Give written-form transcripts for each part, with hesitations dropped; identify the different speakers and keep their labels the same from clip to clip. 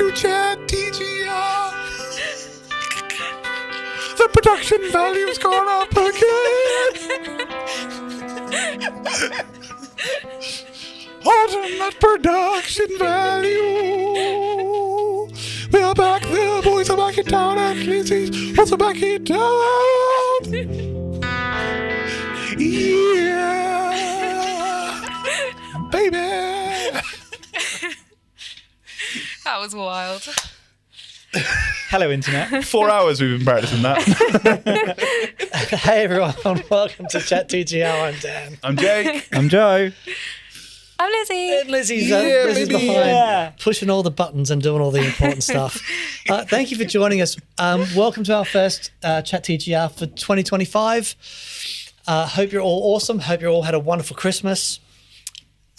Speaker 1: to Chat TGR. The production value's gone up again. Ultimate production value. We are back, the boys are back in town, and Lizzie's also back in town. Yeah, baby.
Speaker 2: That was wild.
Speaker 3: Hello, Internet.
Speaker 1: 4 hours we've been practicing that.
Speaker 4: Hey everyone, welcome to Chat TGR. I'm Dan.
Speaker 1: I'm Jake.
Speaker 3: I'm Joe.
Speaker 2: I'm Lizzie.
Speaker 4: And Lizzie's
Speaker 1: Lizzie.
Speaker 4: behind,
Speaker 3: Yeah.
Speaker 4: pushing all the buttons and doing all the important stuff. Thank you for joining us. Welcome to our first Chat TGR for 2025. Hope you're all awesome. Hope you all had a wonderful Christmas.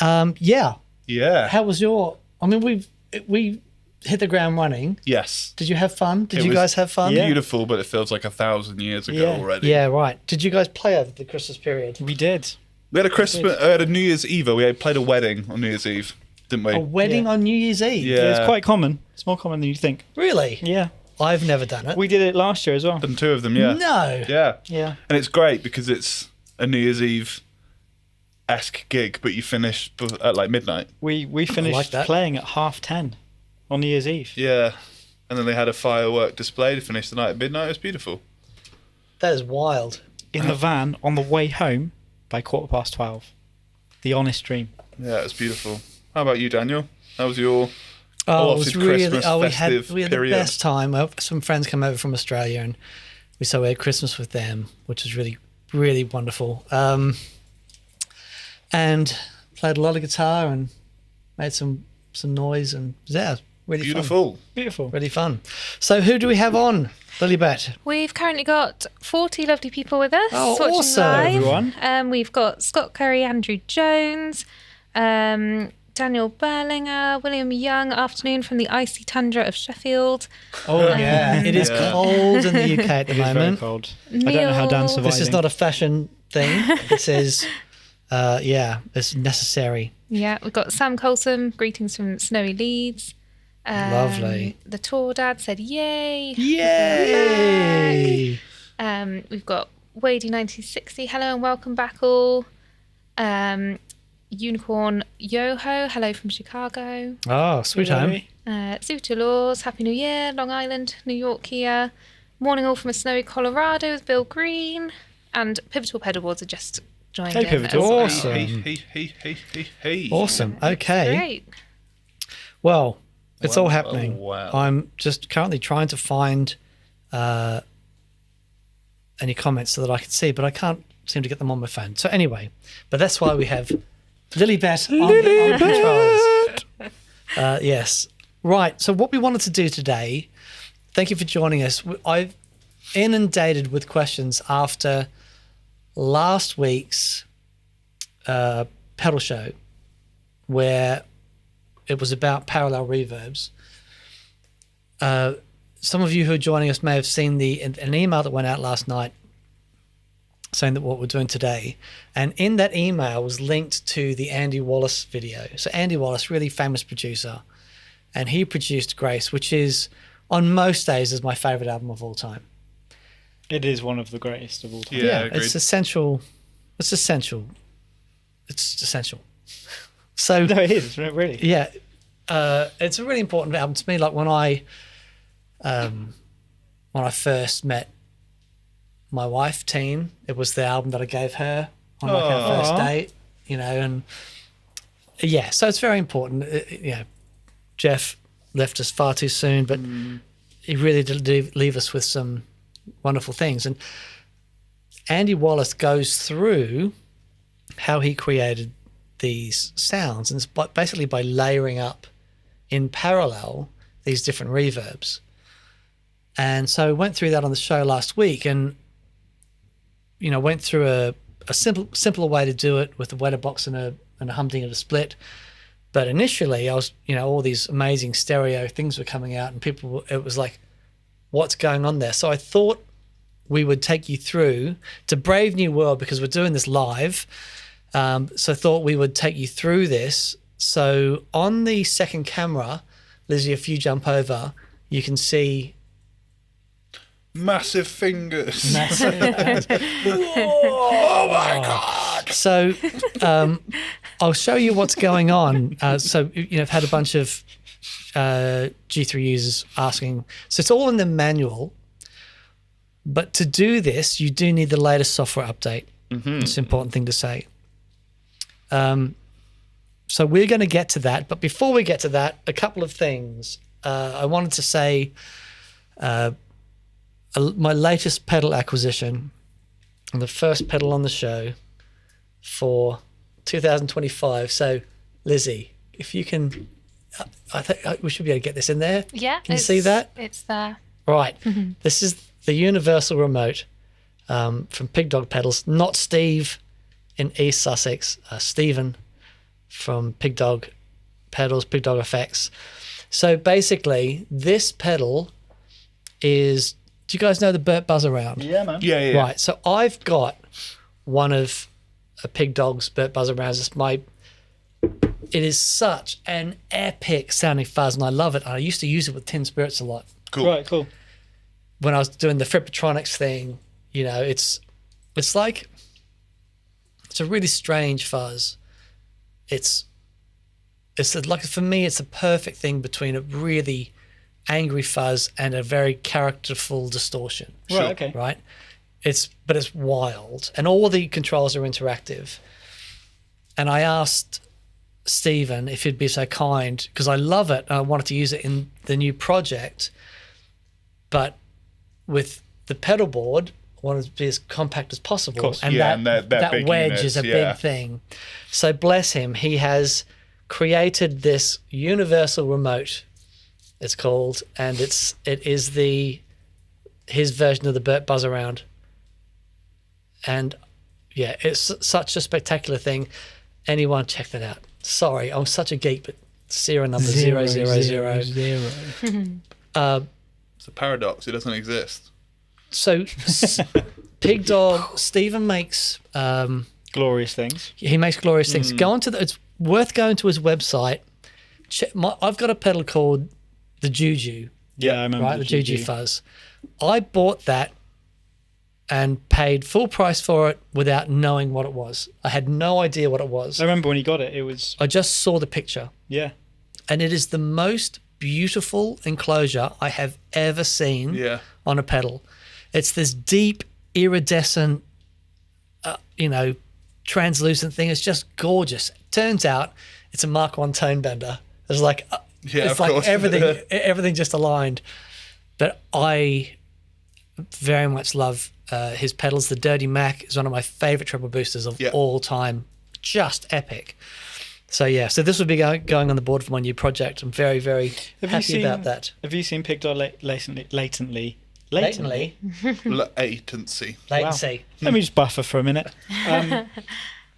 Speaker 4: Yeah.
Speaker 1: Yeah.
Speaker 4: How was your? I mean, we hit the ground running.
Speaker 1: Yes.
Speaker 4: Did you have fun? Did
Speaker 1: It
Speaker 4: you
Speaker 1: was
Speaker 4: guys have fun?
Speaker 3: Yeah.
Speaker 1: Beautiful, but it feels like 1,000 years ago already.
Speaker 4: Yeah, right. Did you guys play over the Christmas period?
Speaker 3: We did.
Speaker 1: We had a New Year's Eve. We played a wedding on New Year's Eve, didn't we?
Speaker 4: A wedding on New Year's Eve?
Speaker 1: Yeah.
Speaker 3: It's quite common. It's more common than you think.
Speaker 4: Really?
Speaker 3: Yeah.
Speaker 4: I've never done it.
Speaker 3: We did it last year as well.
Speaker 1: Done 2 of them, yeah.
Speaker 4: No.
Speaker 1: Yeah.
Speaker 3: Yeah.
Speaker 1: And it's great because it's a New Year's Eve-esque gig, but you finish at like midnight.
Speaker 3: We finished
Speaker 4: that.
Speaker 3: playing at 10:30 on New Year's Eve.
Speaker 1: Yeah. And then they had a firework display to finish the night at midnight. It was beautiful.
Speaker 4: That is wild.
Speaker 3: In the van on the way home by 12:15. The honest dream.
Speaker 1: Yeah, it was beautiful. How about you, Daniel? How was your
Speaker 4: Oh, it
Speaker 1: allotted
Speaker 4: was really.
Speaker 1: Christmas
Speaker 4: Oh, we
Speaker 1: festive
Speaker 4: had the
Speaker 1: period?
Speaker 4: best time. Some friends came over from Australia, and we had Christmas with them, which was really, really wonderful. And played a lot of guitar and made some noise, and yeah, really
Speaker 1: Beautiful.
Speaker 3: Beautiful.
Speaker 4: fun. Really fun. So, who do we have on, Lilybet?
Speaker 2: We've currently got 40 lovely people with us.
Speaker 4: Oh,
Speaker 2: watching
Speaker 4: awesome.
Speaker 2: live.
Speaker 3: Everyone.
Speaker 2: We've got Scott Curry, Andrew Jones, Daniel Berlinger, William Young, afternoon from the icy tundra of Sheffield.
Speaker 4: Oh yeah, it is
Speaker 1: Yeah.
Speaker 4: cold in the UK at the
Speaker 3: It is very
Speaker 4: moment.
Speaker 3: cold. I don't know how Dan's surviving.
Speaker 4: This is not a fashion thing. This is, it's necessary.
Speaker 2: Yeah, we've got Sam Colson, greetings from snowy Leeds.
Speaker 4: Lovely.
Speaker 2: The tour dad said yay.
Speaker 4: Yay!
Speaker 2: We've got Wadey 1960, hello and welcome back all. Unicorn Yoho, hello from Chicago.
Speaker 4: Oh, sweet home.
Speaker 2: Suter Laws, Happy New Year, Long Island, New York here. Morning all from a snowy Colorado with Bill Green. And Pivotal Pedalboards are just joined
Speaker 3: Hey,
Speaker 2: in.
Speaker 3: Pivotal.
Speaker 2: as well.
Speaker 4: Awesome.
Speaker 1: Hey.
Speaker 4: Awesome. Okay.
Speaker 2: Great.
Speaker 4: Well, it's
Speaker 1: Wow,
Speaker 4: all happening.
Speaker 1: wow.
Speaker 4: I'm just currently trying to find any comments so that I can see, but I can't seem to get them on my phone. So anyway, but that's why we have Lilybet on controls. Yes. Right. So what we wanted to do today, thank you for joining us. I've inundated with questions after last week's pedal show where it was about parallel reverbs. Some of you who are joining us may have seen an email that went out last night saying that what we're doing today. And in that email was linked to the Andy Wallace video. So Andy Wallace, really famous producer, and he produced Grace, which is, on most days, is my favourite album of all time.
Speaker 3: It is one of the greatest of all time.
Speaker 1: Yeah, agreed.
Speaker 4: it's essential. It's essential. It's essential. So
Speaker 3: No, it is, really.
Speaker 4: yeah, it's a really important album to me. Like when I first met my wife, Teen, it was the album that I gave her on like our first
Speaker 3: Aw.
Speaker 4: date, and yeah, so it's very important. Jeff left us far too soon, but he really did leave us with some wonderful things. And Andy Wallace goes through how he created these sounds, and it's basically by layering up in parallel these different reverbs. And so went through that on the show last week, and went through a simpler way to do it with a wetter box and a humding and a split. But initially I was, all these amazing stereo things were coming out, and it was like, what's going on there? So I thought we would take you through to Brave New World, because we're doing this live. So I thought we would take you through this. So on the second camera, Lizzie, if you jump over, you can see
Speaker 1: Massive fingers.
Speaker 4: oh my God. So I'll show you what's going on. So, I've had a bunch of G3 users asking. So it's all in the manual. But to do this, you do need the latest software update. It's an important thing to say. So we're going to get to that. But before we get to that, a couple of things. I wanted to say my latest pedal acquisition, and the first pedal on the show for 2025. So, Lizzie, if you can, I think we should be able to get this in there.
Speaker 2: Yeah.
Speaker 4: Can you see that?
Speaker 2: It's there.
Speaker 4: Right. This is the universal remote from Pig Dog Pedals, not Steve in East Sussex, Stephen from Pig Dog Pedals, Pig Dog Effects. So basically, this pedal is, do you guys know the Burt Buzz Around?
Speaker 3: Yeah, man.
Speaker 1: Yeah.
Speaker 4: Right. So I've got one of a Pig Dog's Burt Buzz Arounds. It is such an epic sounding fuzz, and I love it. I used to use it with Tin Spirits a lot.
Speaker 1: Cool.
Speaker 3: Right, cool.
Speaker 4: When I was doing the Frippatronics thing, it's like, it's a really strange fuzz. It's like, for me, it's a perfect thing between a really angry fuzz and a very characterful distortion.
Speaker 3: Right, okay.
Speaker 4: Right? But it's wild, and all the controls are interactive. And I asked Stephen if he'd be so kind, because I love it and I wanted to use it in the new project, but with the pedal board, I wanted it to be as compact as possible.
Speaker 3: Of course.
Speaker 4: And
Speaker 1: Yeah,
Speaker 4: that,
Speaker 1: and they're big
Speaker 4: wedge
Speaker 1: units,
Speaker 4: is a
Speaker 1: yeah.
Speaker 4: big thing. So bless him, he has created this universal remote, it's called, and it is his version of the Burt Buzz Around. And yeah, it's such a spectacular thing. Anyone check that out. Sorry, I'm such a geek, but serial number 000.
Speaker 1: It's a paradox. It doesn't exist.
Speaker 4: So Pig Dog, Stephen makes
Speaker 3: Glorious things.
Speaker 4: he makes glorious things. Go onto it's worth going to his website. I've got a pedal called the Juju,
Speaker 3: Yeah, I remember.
Speaker 4: right? The Juju Fuzz. I bought that and paid full price for it without knowing what it was. I had no idea what it was.
Speaker 3: I remember when you got it, it was,
Speaker 4: I just saw the picture,
Speaker 3: yeah.
Speaker 4: and it is the most beautiful enclosure I have ever seen
Speaker 1: Yeah.
Speaker 4: on a pedal. It's this deep, iridescent, translucent thing. It's just gorgeous. Turns out it's a Mark I tone bender. It's like,
Speaker 1: Yeah,
Speaker 4: it's
Speaker 1: of
Speaker 4: like
Speaker 1: course.
Speaker 4: everything just aligned. But I very much love his pedals. The Dirty Mac is one of my favorite treble boosters of
Speaker 1: Yeah.
Speaker 4: all time. Just epic. So yeah, so this will be going on the board for my new project. I'm very, very happy about that.
Speaker 3: Have you seen Pig Dog latently?
Speaker 4: Latently.
Speaker 1: Latency.
Speaker 4: Latency.
Speaker 3: Let me just buffer for a minute.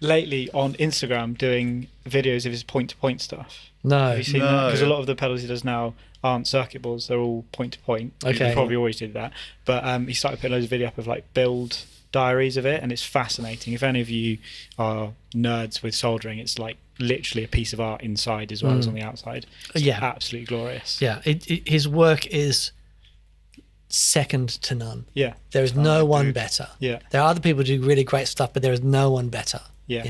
Speaker 3: Lately on Instagram doing videos of his point-to-point stuff.
Speaker 4: No.
Speaker 3: Have you seen that?
Speaker 1: No.
Speaker 3: Because a lot of the pedals he does now aren't circuit boards, they're all point-to-point.
Speaker 4: Okay.
Speaker 3: He probably always did that. But he started putting loads of video up of like build diaries of it, and it's fascinating. If any of you are nerds with soldering, it's like literally a piece of art inside as well as on the outside. It's
Speaker 4: Yeah.
Speaker 3: absolutely glorious.
Speaker 4: Yeah, his work is second to none.
Speaker 3: Yeah.
Speaker 4: There is no one
Speaker 1: dude.
Speaker 4: better.
Speaker 3: Yeah.
Speaker 4: There are other people who do really great stuff, but there is no one better.
Speaker 3: Yeah.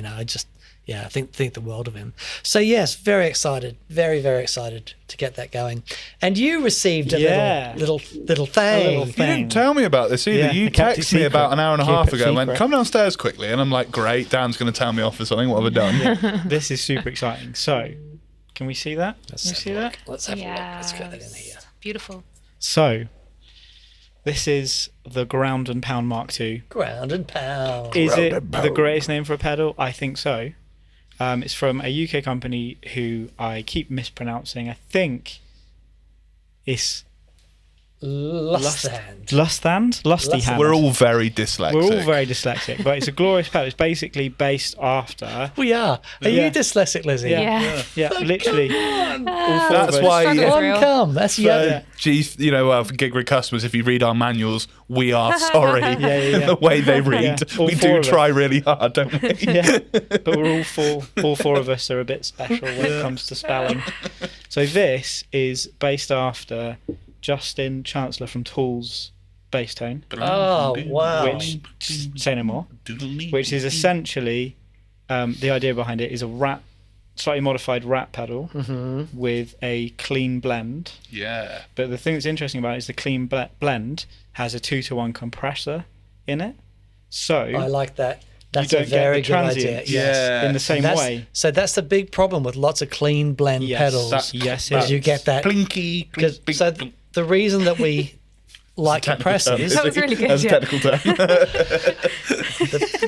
Speaker 4: I think the world of him. So yes, very excited, very, very excited to get that going. And you received a
Speaker 3: Yeah.
Speaker 4: little thing.
Speaker 3: thing.
Speaker 1: You didn't tell me about this either.
Speaker 3: Yeah,
Speaker 1: You
Speaker 3: I kept it
Speaker 1: texted me about an hour and a
Speaker 3: secret.
Speaker 1: half
Speaker 3: Keep it
Speaker 1: ago and went,
Speaker 3: secret.
Speaker 1: come downstairs quickly. And I'm like, great, Dan's going to tell me off for something. What have I done?
Speaker 3: This is super exciting. So, can we see that? Can we see that?
Speaker 4: Let's have a look. Let's get that in here.
Speaker 2: Yes. Beautiful.
Speaker 3: So, this is the Ground and Pound Mark II.
Speaker 4: Ground and pound.
Speaker 3: Is
Speaker 1: Ground
Speaker 3: it
Speaker 1: and
Speaker 3: the
Speaker 1: Pound.
Speaker 3: greatest name for a pedal? I think so. It's from a UK company who I keep mispronouncing. I think it's
Speaker 4: Lusty hand.
Speaker 3: Lusty hand.
Speaker 1: We're all very dyslexic.
Speaker 3: We're all very dyslexic, but it's a glorious pedal. It's basically based after.
Speaker 4: We are. Are
Speaker 3: Yeah.
Speaker 4: you dyslexic, Lizzie?
Speaker 2: Yeah.
Speaker 3: Yeah, literally. All four
Speaker 1: That's
Speaker 3: of us.
Speaker 1: why.
Speaker 2: Struggle's
Speaker 4: One
Speaker 2: real.
Speaker 4: come. That's
Speaker 3: Yeah.
Speaker 1: For GigRig customers, if you read our manuals, we are sorry.
Speaker 3: yeah.
Speaker 1: The way they read,
Speaker 3: Yeah, all
Speaker 1: we
Speaker 3: four
Speaker 1: do
Speaker 3: of us.
Speaker 1: try really hard, don't we?
Speaker 3: Yeah, but we're all four of us are a bit special when it comes to spelling. So this is based after Justin Chancellor from Tool's bass tone,
Speaker 4: Oh, wow.
Speaker 3: which say no more, which is essentially the idea behind it is a slightly modified rat pedal with a clean blend.
Speaker 1: Yeah.
Speaker 3: But the thing that's interesting about it is the clean blend has a 2-to-1 compressor in it, so
Speaker 4: I like that. That's
Speaker 3: don't
Speaker 4: a
Speaker 3: get
Speaker 4: very
Speaker 3: the
Speaker 4: good idea.
Speaker 3: transients.
Speaker 4: Yes.
Speaker 1: Yeah.
Speaker 3: in the same
Speaker 4: That's-
Speaker 3: way.
Speaker 4: So that's the big problem with lots of clean blend
Speaker 3: Yes,
Speaker 4: pedals.
Speaker 3: yes,
Speaker 4: is you get that.
Speaker 1: Plinky.
Speaker 4: Because so the reason that we like compressors,
Speaker 2: That was really good,
Speaker 1: That's a
Speaker 2: yeah.
Speaker 1: technical term.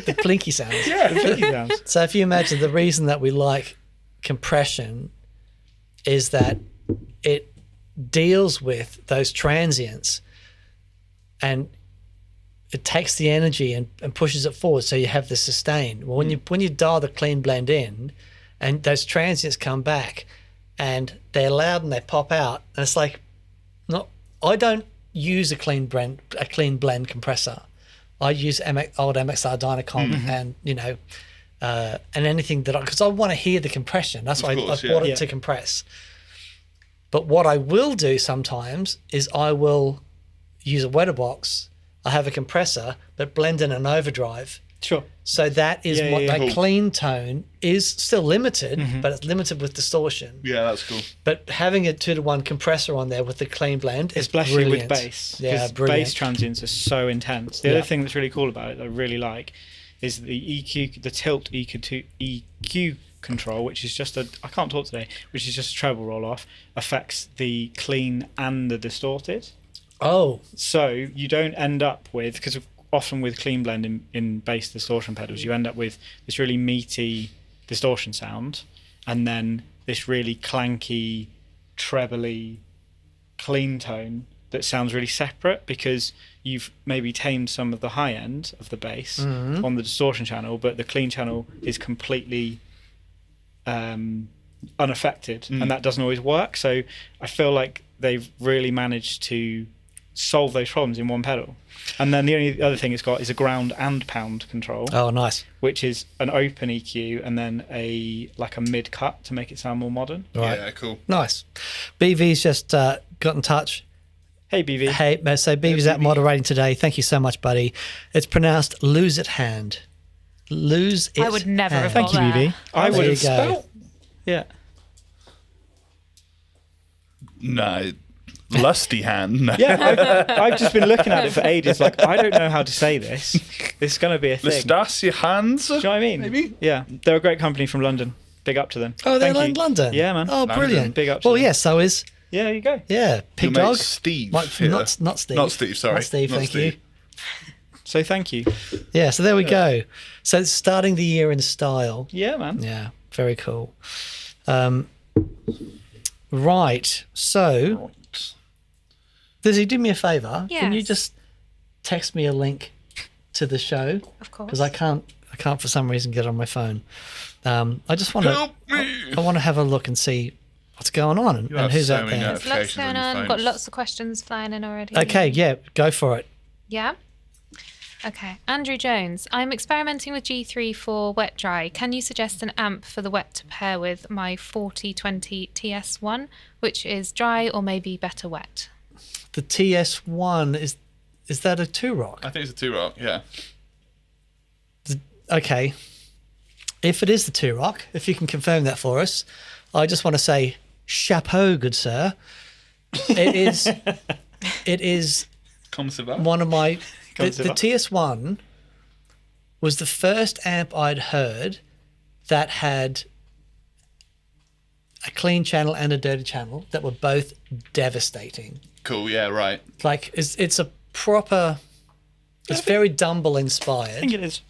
Speaker 4: the plinky sounds.
Speaker 3: Yeah, the plinky sounds.
Speaker 4: So if you imagine the reason that we like compression is that it deals with those transients and it takes the energy and pushes it forward, so you have the sustain. Well, when you dial the clean blend in and those transients come back and they're loud and they pop out, and it's like, I don't use a clean blend compressor. I use old MXR Dynacom and and anything that because I want to hear the compression. That's why
Speaker 1: course,
Speaker 4: I bought
Speaker 3: yeah.
Speaker 4: it to compress. But what I will do sometimes is I will use a wetter box. I have a compressor, but blend in an overdrive.
Speaker 3: Sure.
Speaker 4: So that is
Speaker 3: Yeah,
Speaker 4: what
Speaker 3: yeah,
Speaker 4: that
Speaker 1: cool.
Speaker 4: clean tone is still limited, but it's limited with distortion.
Speaker 1: Yeah, that's cool.
Speaker 4: But having a 2-to-1 compressor on there with the clean blend is
Speaker 3: Especially
Speaker 4: brilliant.
Speaker 3: with bass.
Speaker 4: Yeah,
Speaker 3: 'cause
Speaker 4: brilliant.
Speaker 3: bass transients are so intense. The
Speaker 4: Yeah.
Speaker 3: other thing that's really cool about it that I really like is the EQ, the tilt EQ control, which is just I can't talk today, which is just a treble roll off, affects the clean and the distorted.
Speaker 4: Oh,
Speaker 3: So you don't end up with, because often with clean blend in bass distortion pedals, you end up with this really meaty distortion sound and then this really clanky, trebly clean tone that sounds really separate because you've maybe tamed some of the high end of the bass on the distortion channel, but the clean channel is completely unaffected and that doesn't always work. So I feel like they've really managed to solve those problems in one pedal. And then the only other thing it's got is a ground and pound control,
Speaker 4: oh, nice.
Speaker 3: which is an open EQ and then a mid cut to make it sound more modern.
Speaker 4: Right.
Speaker 1: Yeah, cool.
Speaker 4: Nice. BV's just got in touch.
Speaker 3: Hey BV.
Speaker 4: Hey, so BV's out moderating today. Thank you so much, buddy. It's pronounced lose it hand. Lose it
Speaker 2: I would never have
Speaker 4: hand.
Speaker 2: got
Speaker 3: Thank you,
Speaker 2: that.
Speaker 3: BV. I
Speaker 4: There
Speaker 3: would
Speaker 4: you
Speaker 3: have
Speaker 4: go.
Speaker 3: spelled. Yeah.
Speaker 1: No. Lusty hand. No.
Speaker 3: Yeah, I've just been looking at it for ages. Like, I don't know how to say this. This is going to be a thing.
Speaker 1: Lusty hands.
Speaker 3: Do you know what I mean?
Speaker 1: Maybe.
Speaker 3: Yeah, they're a great company from London. Big up to them.
Speaker 4: Oh, they're
Speaker 3: Thank
Speaker 4: in
Speaker 3: you.
Speaker 4: London.
Speaker 3: Yeah, man.
Speaker 4: Oh, brilliant.
Speaker 3: Big up to
Speaker 4: Well,
Speaker 3: them.
Speaker 4: yeah, so is
Speaker 3: Yeah, there you go.
Speaker 4: Pig
Speaker 1: Your mate
Speaker 4: Dog.
Speaker 1: Steve.
Speaker 4: Not Steve.
Speaker 1: Not Steve, sorry.
Speaker 4: Not Steve,
Speaker 1: Not
Speaker 4: thank
Speaker 1: Steve.
Speaker 4: you.
Speaker 3: So thank you.
Speaker 4: Yeah, so there we go. So it's starting the year in style.
Speaker 3: Yeah, man.
Speaker 4: Yeah, very cool. Right, so
Speaker 1: Right.
Speaker 4: Lizzie, do me a favour. Can you
Speaker 2: Yes.
Speaker 4: just text me a link to the show?
Speaker 2: Of course.
Speaker 4: Because I can't for some reason get it on my phone. I just want to.
Speaker 1: Help me.
Speaker 4: I want to have a look and see what's going on and
Speaker 1: have
Speaker 4: who's
Speaker 1: so
Speaker 4: out
Speaker 1: many
Speaker 4: there.
Speaker 1: notes.
Speaker 2: There's lots
Speaker 1: notifications on
Speaker 2: going
Speaker 1: your
Speaker 2: on. Got
Speaker 1: phones.
Speaker 2: lots of questions flying in already.
Speaker 4: Okay, yeah, go for it.
Speaker 2: Yeah. Okay. Andrew Jones. I'm experimenting with G3 for wet dry. Can you suggest an amp for the wet to pair with my 4020 TS1, which is dry or maybe better wet?
Speaker 4: The TS1 is that a 2-rock?
Speaker 1: I think it's a 2-rock, yeah.
Speaker 4: Okay. If it is the 2-rock, if you can confirm that for us, I just want to say chapeau, good sir. It is
Speaker 1: Comme ça va?
Speaker 4: one of my the
Speaker 3: Comme ça va?
Speaker 4: TS1 was the first amp I'd heard that had a clean channel and a dirty channel that were both devastating.
Speaker 1: Cool, yeah, right.
Speaker 4: Like it's a proper, it's very Dumble
Speaker 3: I
Speaker 4: inspired,
Speaker 3: think it is.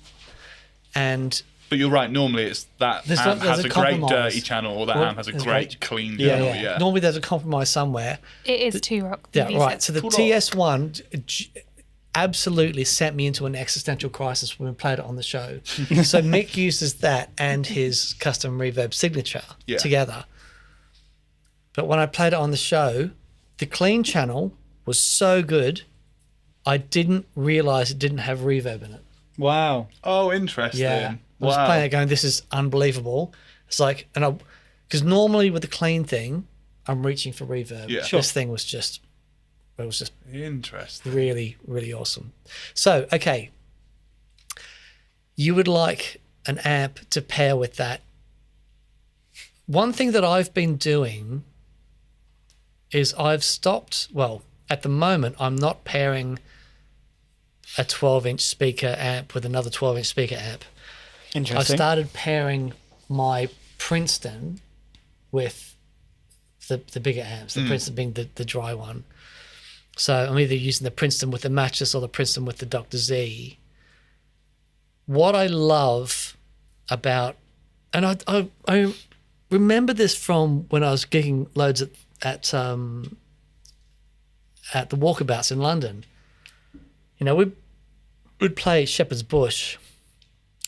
Speaker 4: and
Speaker 1: But you're right. Normally, it's that
Speaker 4: There's
Speaker 1: amp
Speaker 4: there's
Speaker 1: has
Speaker 4: a
Speaker 1: a great
Speaker 4: compromise.
Speaker 1: dirty channel, or that
Speaker 4: Well,
Speaker 1: amp has a
Speaker 4: there's
Speaker 1: great clean
Speaker 3: Yeah,
Speaker 1: channel. Yeah.
Speaker 4: Normally there's a compromise somewhere.
Speaker 2: It is 2-rock.
Speaker 4: Yeah, right. So the
Speaker 1: Pull
Speaker 4: TS1 absolutely sent me into an existential crisis when we played it on the show. So Mick uses that and his custom reverb signature
Speaker 1: Yeah.
Speaker 4: together. But when I played it on the show, the clean channel was so good, I didn't realize it didn't have reverb in it.
Speaker 3: Wow.
Speaker 1: Oh, interesting.
Speaker 4: Yeah. I was
Speaker 1: Wow.
Speaker 4: playing it going, this is unbelievable. It's like, because normally with the clean thing, I'm reaching for reverb.
Speaker 1: Yeah.
Speaker 4: This thing was just
Speaker 1: Interesting.
Speaker 4: really, really awesome. So, okay. You would like an amp to pair with that. One thing that I've been doing is I've stopped, well, at the moment, I'm not pairing a 12-inch speaker amp with another 12-inch speaker amp. I
Speaker 3: Interesting.
Speaker 4: started pairing my Princeton with the bigger amps, the Princeton being the dry one. So I'm either using the Princeton with the mattress or the Princeton with the Dr. Z. What I love about, and I remember this from when I was gigging loads at the Walkabouts in London. You know, we'd play Shepherd's Bush.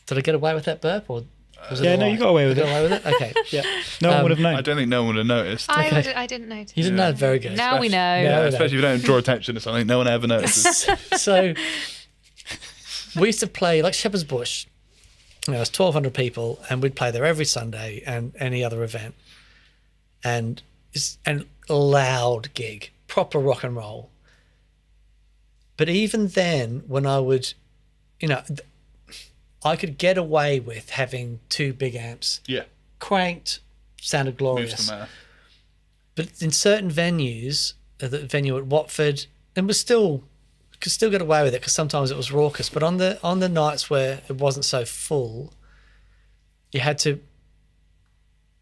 Speaker 4: Did I get away with that burp, or was it
Speaker 3: Yeah,
Speaker 4: all
Speaker 3: no, you
Speaker 4: right?
Speaker 3: got away with
Speaker 4: I
Speaker 3: it.
Speaker 4: got away with it? Okay.
Speaker 3: Yeah. No one would have known.
Speaker 1: I don't think no one would have noticed.
Speaker 2: I didn't notice.
Speaker 4: You didn't know. Very good.
Speaker 2: Now we know.
Speaker 4: Yeah.
Speaker 1: Yeah,
Speaker 4: no.
Speaker 1: especially if you don't draw attention to something, no one ever notices.
Speaker 4: So we used to play like Shepherd's Bush. You know, it was 1,200 people, and we'd play there every Sunday and any other event. And loud gig, proper rock and roll. But even then, when I would, you know, I could get away with having two big amps
Speaker 1: Yeah.
Speaker 4: cranked, sounded
Speaker 1: Moves
Speaker 4: glorious.
Speaker 1: the math.
Speaker 4: But in certain venues, the venue at Watford, and could still get away with it because sometimes it was raucous. But on the nights where it wasn't so full, you had to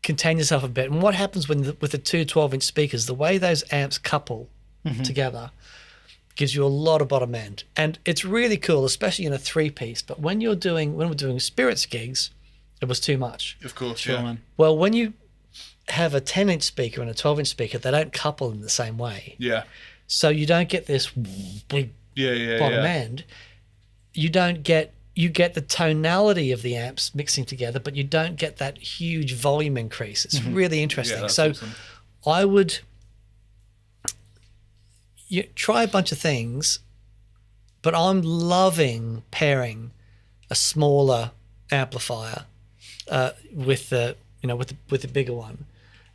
Speaker 4: contain yourself a bit. And what happens with the two 12-inch speakers, the way those amps couple together gives you a lot of bottom end. And it's really cool, especially in a 3-piece. But when we're doing Spirits gigs, it was too much.
Speaker 1: Of course,
Speaker 3: Sure,
Speaker 1: yeah.
Speaker 3: man.
Speaker 4: Well, when you have a 10-inch speaker and a 12-inch speaker, they don't couple in the same way.
Speaker 1: Yeah.
Speaker 4: So you don't get this big
Speaker 1: Yeah.
Speaker 4: bottom end. You get the tonality of the amps mixing together, but you don't get that huge volume increase. It's really interesting.
Speaker 1: Yeah, that's
Speaker 4: So
Speaker 1: awesome.
Speaker 4: I would try a bunch of things, but I'm loving pairing a smaller amplifier with the bigger one,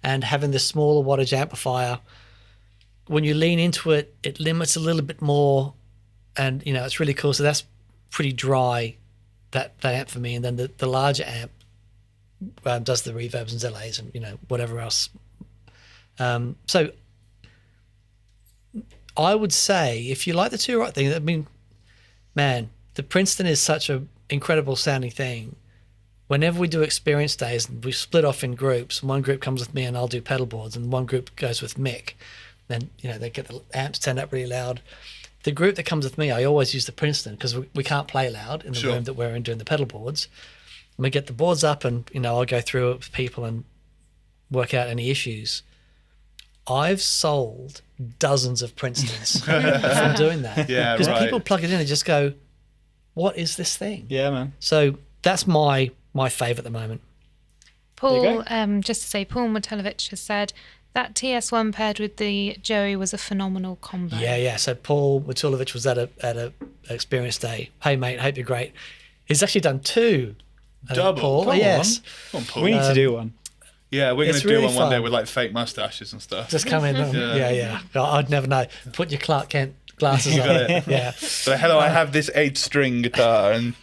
Speaker 4: and having the smaller wattage amplifier. When you lean into it, it limits a little bit more, and it's really cool. So that's pretty dry, that amp for me. And then the larger amp does the reverbs and delays and whatever else. So I would say if you like the two right thing, I mean, man, the Princeton is such an incredible sounding thing. Whenever we do experience days, we split off in groups. One group comes with me and I'll do pedal boards, and one group goes with Mick. Then they get the amps turned up really loud. The group that comes with me, I always use the Princeton because we can't play loud in the room that we're in doing the pedal boards. And we get the boards up, and I'll go through it with people and work out any issues. I've sold dozens of Princetons from doing that.
Speaker 1: Yeah,
Speaker 4: because
Speaker 1: right.
Speaker 4: people plug it in and just go, "What is this thing?"
Speaker 3: Yeah, man.
Speaker 4: So that's my fave at the moment.
Speaker 2: Paul, just to say, Paul Matulovic has said that TS1 paired with the Joey was a phenomenal combo.
Speaker 4: Yeah. So Paul Matulovic was at a experience day. Hey mate, hope you're great. He's actually done two.
Speaker 1: Double.
Speaker 4: Paul.
Speaker 1: Come
Speaker 4: Yes.
Speaker 1: on, Paul.
Speaker 3: We need to do one.
Speaker 1: Yeah, we're going
Speaker 4: It's
Speaker 1: to do
Speaker 4: really
Speaker 1: one day
Speaker 4: fun.
Speaker 1: with like fake mustaches and stuff.
Speaker 4: Just come in. Yeah. I'd never know. Put your Clark Kent glasses
Speaker 1: You
Speaker 4: on.
Speaker 1: got it.
Speaker 4: Yeah.
Speaker 1: So hello, I have this 8-string guitar, and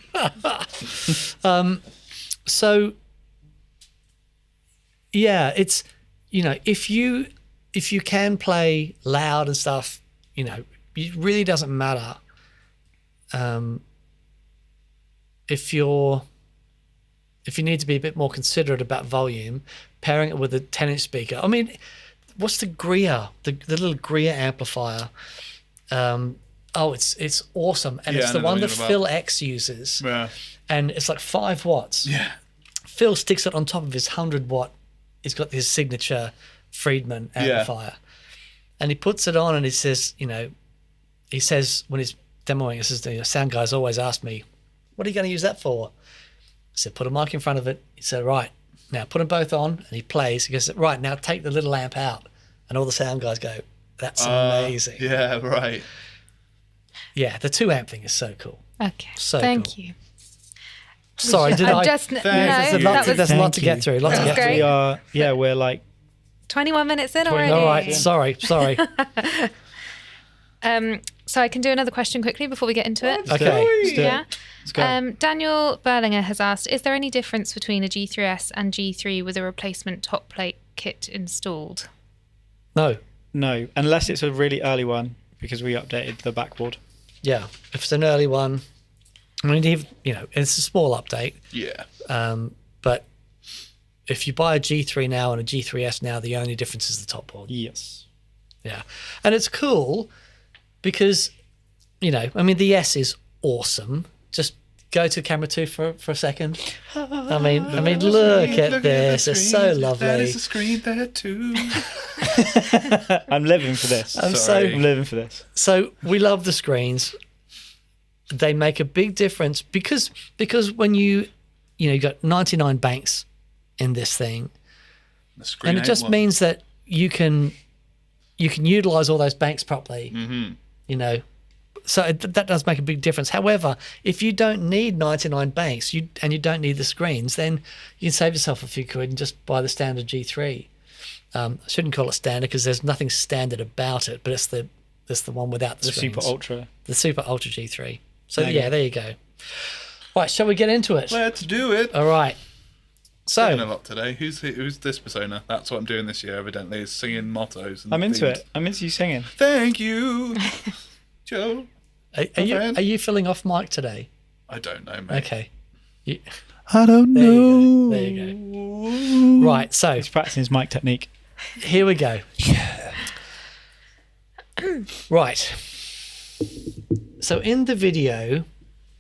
Speaker 4: So yeah, it's if you can play loud and stuff, it really doesn't matter. If you need to be a bit more considerate about volume, pairing it with a 10-inch speaker. I mean, what's the Greer, the little Greer amplifier? Oh, it's awesome, and
Speaker 1: Yeah,
Speaker 4: it's
Speaker 1: I
Speaker 4: the
Speaker 1: know
Speaker 4: one
Speaker 1: what
Speaker 4: that
Speaker 1: you're
Speaker 4: Phil X uses,
Speaker 1: Yeah.
Speaker 4: and it's like 5 watts.
Speaker 1: Yeah.
Speaker 4: Phil sticks it on top of his 100-watt. He's got his signature Friedman amplifier, and he puts it on, and he says, he says when he's demoing, he says, the sound guys always ask me, "What are you going to use that for?" I said, "Put a mic in front of it." He said, "Right, now put them both on," and he plays. He goes, "Right, now take the little amp out," and all the sound guys go, "That's amazing."
Speaker 1: Yeah, right.
Speaker 4: Yeah, the 2 amp thing is so cool.
Speaker 2: Okay.
Speaker 4: So
Speaker 2: Thank
Speaker 4: cool.
Speaker 2: you.
Speaker 4: Sorry, did I?
Speaker 2: There's
Speaker 4: There's
Speaker 2: a
Speaker 4: a
Speaker 2: lot
Speaker 4: lot, there's a lot to get through. Lot to
Speaker 2: That was
Speaker 4: get
Speaker 2: great.
Speaker 4: through.
Speaker 3: We're like
Speaker 2: 21 minutes in already.
Speaker 4: All right, sorry.
Speaker 2: So I can do another question quickly before we get into it.
Speaker 4: Okay.
Speaker 3: Let's do it.
Speaker 2: Yeah.
Speaker 3: Let's go.
Speaker 2: Daniel Berlinger has asked, is there any difference between a G3S and G3 with a replacement top plate kit installed?
Speaker 4: No.
Speaker 3: No, unless it's a really early one because we updated the backboard.
Speaker 4: Yeah, if it's an early one, I mean, it's a small update.
Speaker 1: Yeah.
Speaker 4: But if you buy a G3 now and a G3S now, the only difference is the top board.
Speaker 3: Yes.
Speaker 4: Yeah, and it's cool because, the S is awesome. Just go to camera 2 for a second. I mean, look at this. It's so lovely.
Speaker 1: That is a screen there too.
Speaker 3: I'm living for this.
Speaker 4: I'm
Speaker 3: I'm living for this.
Speaker 4: So we love the screens. They make a big difference because when you got 99 banks in this thing,
Speaker 1: The screen
Speaker 4: and it
Speaker 1: ain't
Speaker 4: just
Speaker 1: one.
Speaker 4: means that you can utilize all those banks properly.
Speaker 1: Mm-hmm.
Speaker 4: So that does make a big difference. However, if you don't need 99 banks and you don't need the screens, then you can save yourself a few quid and just buy the standard G3. I shouldn't call it standard because there's nothing standard about it, but it's the one without the
Speaker 3: The
Speaker 4: screens.
Speaker 3: Super Ultra.
Speaker 4: The Super Ultra G3. So
Speaker 3: There you
Speaker 4: there you go. Right, shall we get into it?
Speaker 1: Let's do it.
Speaker 4: All right.
Speaker 1: Singing a
Speaker 4: So
Speaker 1: lot today. Who's this persona? That's what I'm doing this year. Evidently, is singing mottos. And
Speaker 3: I'm into
Speaker 1: themes.
Speaker 3: it. I'm into you singing.
Speaker 1: Thank you, Joe.
Speaker 4: are you filling off mic today?
Speaker 1: I don't know, mate.
Speaker 4: Okay.
Speaker 1: I don't
Speaker 4: There
Speaker 1: know.
Speaker 4: There you go. Right, so
Speaker 3: He's practicing his mic technique.
Speaker 4: here we go.
Speaker 1: Yeah.
Speaker 4: Right. So in the video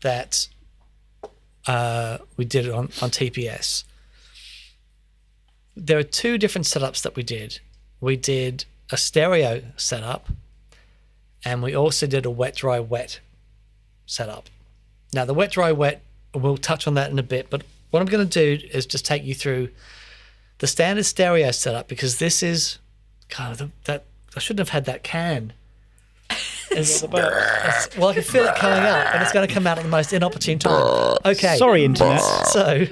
Speaker 4: that we did on TPS, there are 2 different setups that we did. We did a stereo setup, and we also did a wet, dry, wet setup. Now, the wet, dry, wet, we'll touch on that in a bit, but what I'm going to do is just take you through the standard stereo setup, because this is kind of that I shouldn't have had that can. Well, I can feel it coming out, and it's going to come out at the most inopportune time. Okay.
Speaker 3: Sorry, internet.
Speaker 4: So,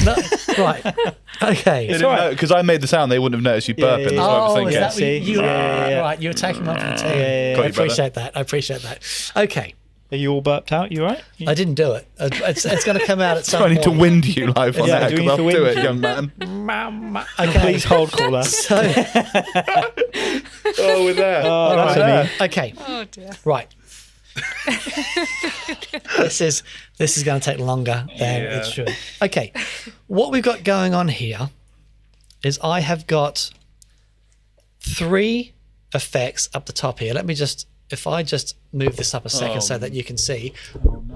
Speaker 4: no, right. Okay.
Speaker 1: They didn't know because I made the sound. They wouldn't have noticed you burping. That's what I was
Speaker 4: Oh,
Speaker 1: thinking.
Speaker 4: is that what
Speaker 3: See?
Speaker 4: you
Speaker 3: Yeah.
Speaker 4: right? You're taking one for the team.
Speaker 3: yeah.
Speaker 1: Got
Speaker 4: I
Speaker 1: you, brother.
Speaker 4: appreciate that. Okay.
Speaker 3: Are you all burped out? You all right?
Speaker 4: I didn't do it. It's going to come out at some
Speaker 1: I need to
Speaker 4: point.
Speaker 1: wind you live on
Speaker 3: Yeah,
Speaker 1: that
Speaker 3: do we
Speaker 1: because
Speaker 3: need
Speaker 1: I'll
Speaker 3: to
Speaker 1: do
Speaker 3: wind
Speaker 1: it,
Speaker 3: you?
Speaker 1: young man.
Speaker 4: Okay.
Speaker 3: Please hold caller.
Speaker 4: So,
Speaker 1: Oh, we're there.
Speaker 3: Oh, that's
Speaker 1: Right.
Speaker 3: me.
Speaker 4: okay.
Speaker 2: Oh dear.
Speaker 4: Right. This is going to take longer than
Speaker 1: Yeah.
Speaker 4: it should. Okay. What we've got going on here is I have got 3 effects up the top here. If I just move this up a second so that you can see.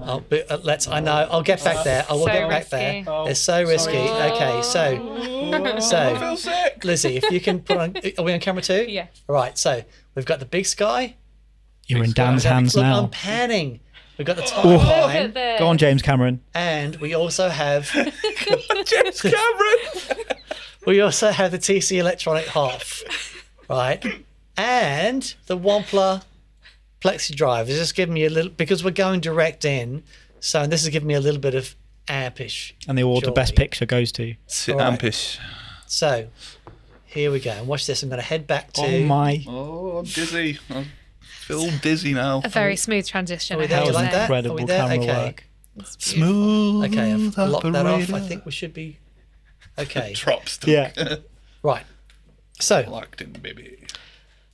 Speaker 4: I know. I'll get back there. I will
Speaker 2: So
Speaker 4: get back
Speaker 2: risky.
Speaker 4: there. It's so risky. Okay.
Speaker 1: I feel sick.
Speaker 4: Lizzie, if you can put on. Are we on camera 2?
Speaker 2: Yeah.
Speaker 4: Right. So we've got the big sky.
Speaker 3: You're in Dan's hands
Speaker 4: Look,
Speaker 3: now.
Speaker 4: I'm panning. We've got the timeline,
Speaker 3: Go on, James Cameron.
Speaker 4: and we also have
Speaker 1: James Cameron.
Speaker 4: we also have the TC Electronic half, right? And the Wampler Plexi drive is just giving me a little, because we're going direct in, so this is giving me a little bit of ampish.
Speaker 3: And the award the best
Speaker 4: joy.
Speaker 3: picture goes to.
Speaker 1: Sit
Speaker 4: All right.
Speaker 1: ampish.
Speaker 4: So here we go. And watch this. I'm going to head back to.
Speaker 3: Oh my.
Speaker 1: Oh, I'm dizzy. I feel dizzy now.
Speaker 2: A very smooth transition.
Speaker 4: Are we
Speaker 2: I
Speaker 4: there?
Speaker 2: have
Speaker 4: You
Speaker 2: to
Speaker 4: like
Speaker 2: say.
Speaker 4: that?
Speaker 3: Incredible
Speaker 4: Are we there?
Speaker 3: camera
Speaker 4: Okay.
Speaker 3: work.
Speaker 2: It's beautiful.
Speaker 1: Smooth.
Speaker 4: Okay, I've locked that off. I
Speaker 1: operator.
Speaker 4: think we should be. Okay.
Speaker 1: Drop stuff.
Speaker 3: Yeah.
Speaker 4: Right. So,
Speaker 1: Locked in, baby.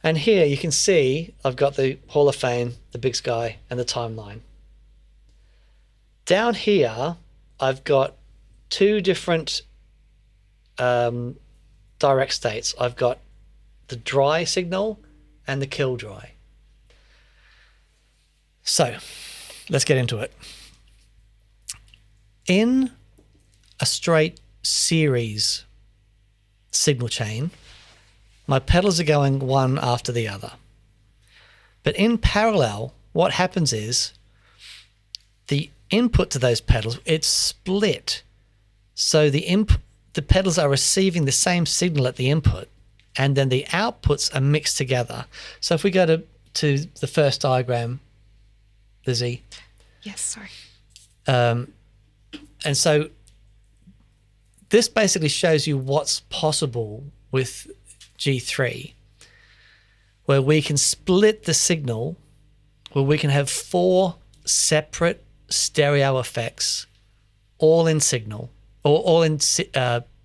Speaker 4: and here you can see I've got the Hall of Fame, the big sky, and the timeline. Down here, I've got 2 different direct states. I've got the dry signal and the kill dry. So let's get into it. In a straight series signal chain, my pedals are going one after the other. But in parallel, what happens is the input to those pedals, it's split. So the pedals are receiving the same signal at the input, and then the outputs are mixed together. So if we go to the first diagram, Lizzie.
Speaker 2: Yes, sorry.
Speaker 4: And so this basically shows you what's possible with G3, where we can split the signal, where we can have 4 separate stereo effects, all in signal, or all in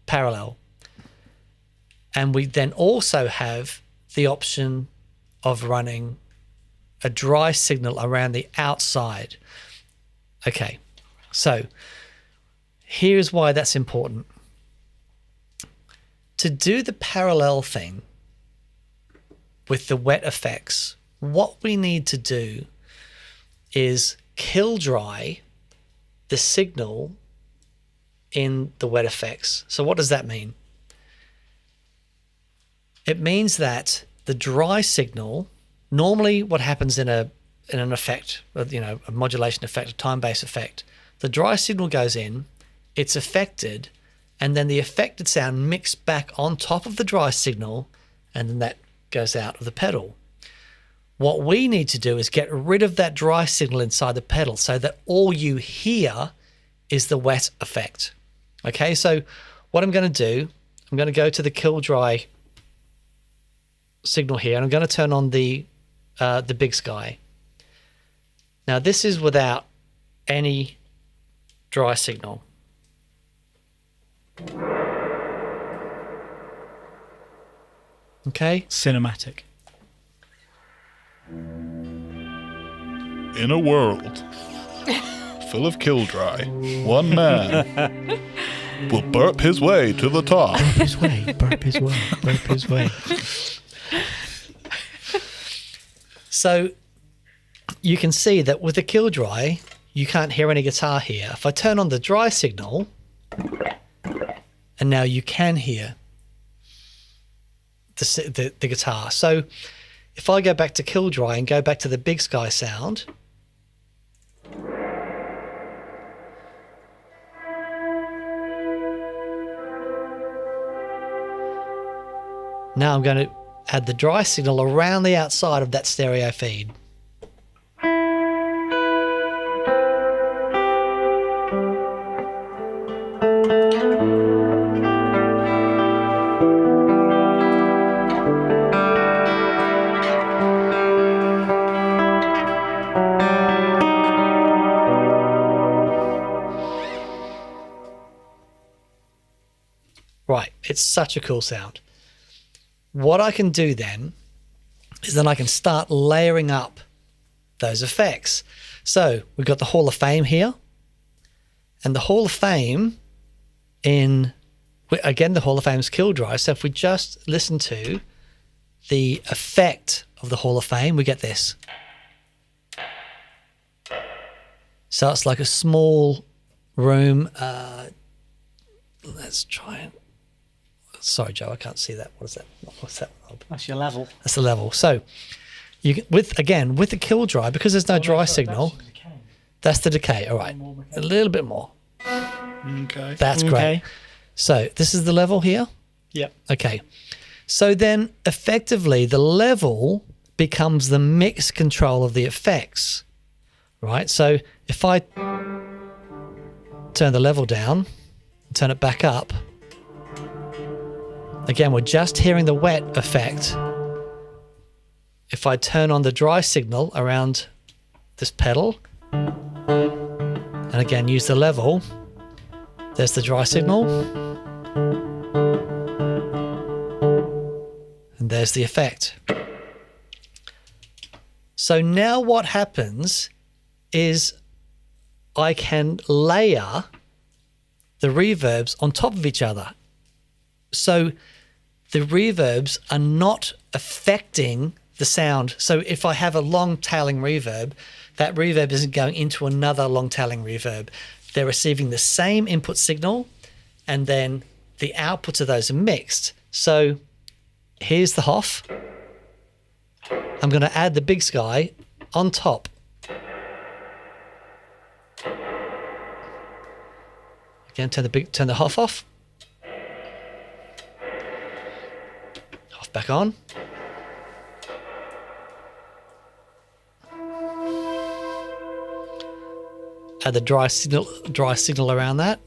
Speaker 4: parallel. And we then also have the option of running a dry signal around the outside. Okay, so here's why that's important. To do the parallel thing with the wet effects, what we need to do is kill dry the signal in the wet effects. So what does that mean? It means that the dry signal, normally what happens in an effect, a modulation effect, a time-based effect, the dry signal goes in, it's affected, and then the affected sound mixed back on top of the dry signal, and then that goes out of the pedal. What we need to do is get rid of that dry signal inside the pedal so that all you hear is the wet effect. Okay, so what I'm going to do, I'm going to go to the kill dry signal here, and I'm going to turn on the Big Sky. Now this is without any dry signal. Okay.
Speaker 3: Cinematic.
Speaker 1: In a world full of kill dry, one man will burp his way to the top.
Speaker 3: Burp his way, burp his way, burp his way.
Speaker 4: So you can see that with the kill dry, you can't hear any guitar here. If I turn on the dry signal, and now you can hear the guitar. So if I go back to kill dry and go back to the Big Sky sound, now I'm going to add the dry signal around the outside of that stereo feed. Right, it's such a cool sound. What I can do then is then I can start layering up those effects. So we've got the Hall of Fame here, and the Hall of Fame again, the Hall of Fame is kill dry. So if we just listen to the effect of the Hall of Fame, we get this. So it's like a small room. Let's try it. Sorry, Joe, I can't see that. What is that? What's that?
Speaker 3: That's your level.
Speaker 4: That's the level. So you can, with the kill dry, because there's no dry signal, that's the decay. All right, a little bit more.
Speaker 1: Okay.
Speaker 4: That's great. So this is the level here.
Speaker 3: Yep.
Speaker 4: Okay. So then effectively the level becomes the mix control of the effects, right? So if I turn the level down and turn it back up, again, we're just hearing the wet effect. If I turn on the dry signal around this pedal, and again, use the level, there's the dry signal, and there's the effect. So now what happens is I can layer the reverbs on top of each other. So the reverbs are not affecting the sound. So if I have a long tailing reverb, that reverb isn't going into another long-tailing reverb. They're receiving the same input signal, and then the outputs of those are mixed. So here's the Hoff. I'm going to add the Big Sky on top. Again, turn the Hoff off. Hoff back on. Add the dry signal around that.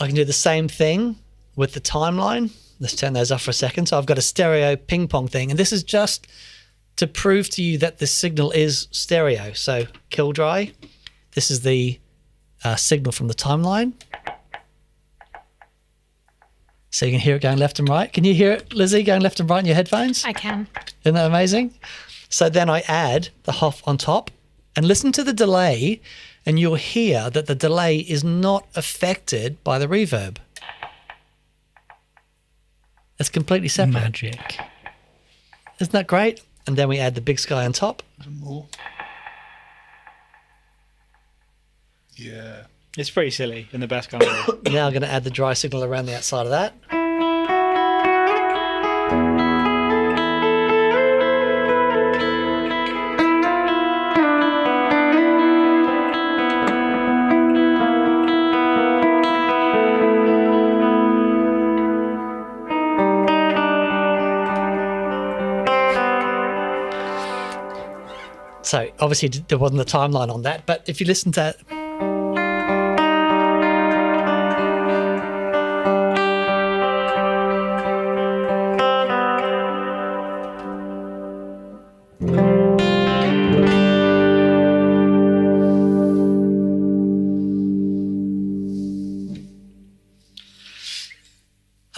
Speaker 4: I can do the same thing with the timeline. Let's turn those off for a second. So I've got a stereo ping pong thing, and this is just to prove to you that the signal is stereo. So kill dry. This is the signal from the timeline. So you can hear it going left and right. Can you hear it, Lizzie, going left and right in your headphones?
Speaker 2: I can.
Speaker 4: Isn't that amazing? So then I add the Hoff on top and listen to the delay, and you'll hear that the delay is not affected by the reverb. It's completely separate.
Speaker 3: Magic.
Speaker 4: Isn't that great? And then we add the Big Sky on top.
Speaker 1: More. Yeah.
Speaker 3: It's pretty silly in the best kind of way.
Speaker 4: Now I'm going to add the dry signal around the outside of that. So obviously there wasn't a timeline on that, but if you listen to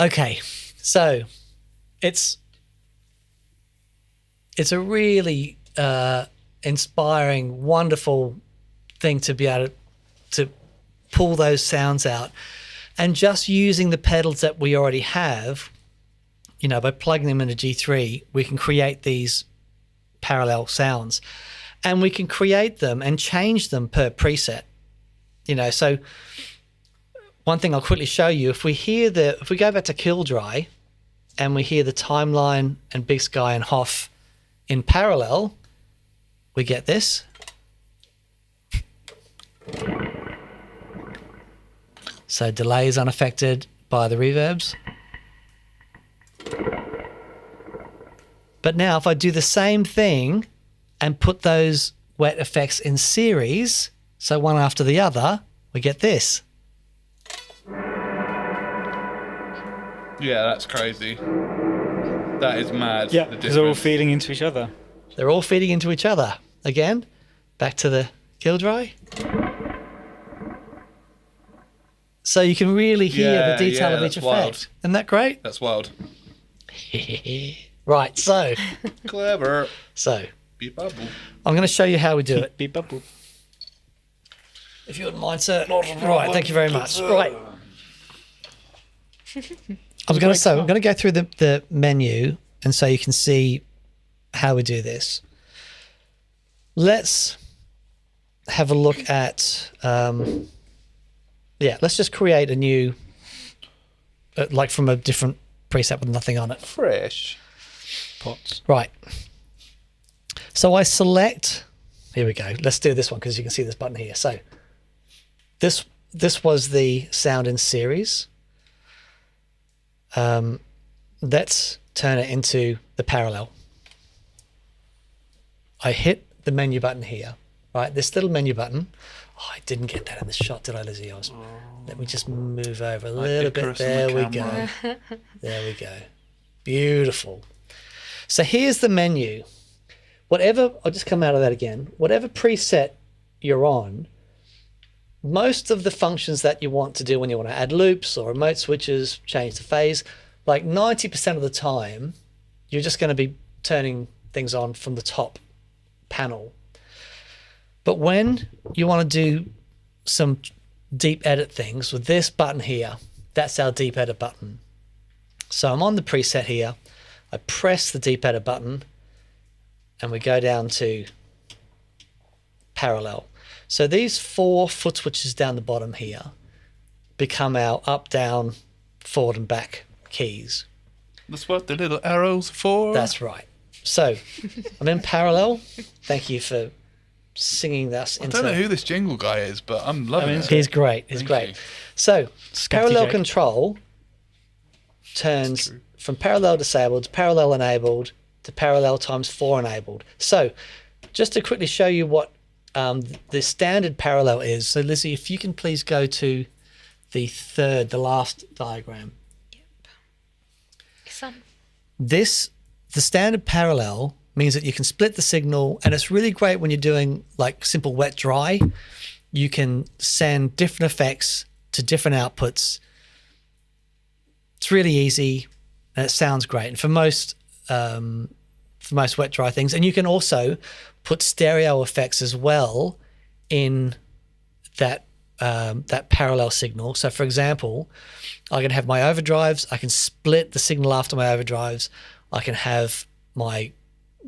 Speaker 4: okay, so it's a really inspiring, wonderful thing to be able to pull those sounds out. And just using the pedals that we already have, you know, by plugging them into G3, we can create these parallel sounds. And we can create them and change them per preset. You know, so one thing I'll quickly show you, if we go back to Kill Dry and we hear the timeline and Big Sky and Hoff in parallel, we get this. So delay is unaffected by the reverbs. But now if I do the same thing and put those wet effects in series, so one after the other, we get this.
Speaker 1: Yeah, that's crazy. That is mad.
Speaker 3: Yeah, because they're all feeding into each other.
Speaker 4: They're all feeding into each other. Again, back to the Kill Dry. So you can really hear the detail of each effect.
Speaker 1: Wild.
Speaker 4: Isn't that great?
Speaker 1: That's wild.
Speaker 4: Right, so
Speaker 1: Clever.
Speaker 4: I'm
Speaker 1: Beep bubble.
Speaker 4: going to show you how we do it.
Speaker 3: Beep bop boop.
Speaker 4: If you wouldn't mind, sir. Right, thank you very much. Right. I'm going to go through the menu, and so you can see how we do this. Let's have a look at, let's just create a new, like from a different preset with nothing on it.
Speaker 1: Fresh.
Speaker 3: Pots.
Speaker 4: Right. So I select, here we go. Let's do this one because you can see this button here. So this was the sound in series. Let's turn it into the parallel. I hit the menu button here, right? This little menu button. Oh, I didn't get that in the shot, did I, Lizzie? Let me just move over a little bit. There we go. There we go. Beautiful. So here's the menu. I'll just come out of that again. Whatever preset you're on, most of the functions that you want to do when you want to add loops or remote switches, change the phase, like 90% of the time, you're just going to be turning things on from the top panel. But when you want to do some deep edit things with this button here, that's our deep edit button. So I'm on the preset here. I press the deep edit button and we go down to parallel. So these 4 foot switches down the bottom here become our up, down, forward and back keys.
Speaker 1: That's what the little arrows are for.
Speaker 4: That's right. So I'm in parallel. Thank you for singing us
Speaker 1: I
Speaker 4: into...
Speaker 1: don't know who this jingle guy is, but I'm loving it.
Speaker 4: He's great. He's
Speaker 1: Thank
Speaker 4: great.
Speaker 1: you.
Speaker 4: So parallel
Speaker 3: Jake.
Speaker 4: control turns from parallel disabled to parallel enabled to parallel times 4 enabled. So just to quickly show you what the standard parallel is. So Lizzie, if you can please go to the last diagram.
Speaker 2: Son.
Speaker 4: The standard parallel means that you can split the signal, and it's really great when you're doing like simple wet dry. You can send different effects to different outputs. It's really easy and it sounds great. And for most wet dry things, and you can also put stereo effects as well in that parallel signal. So for example, I can have my overdrives, I can split the signal after my overdrives, I can have my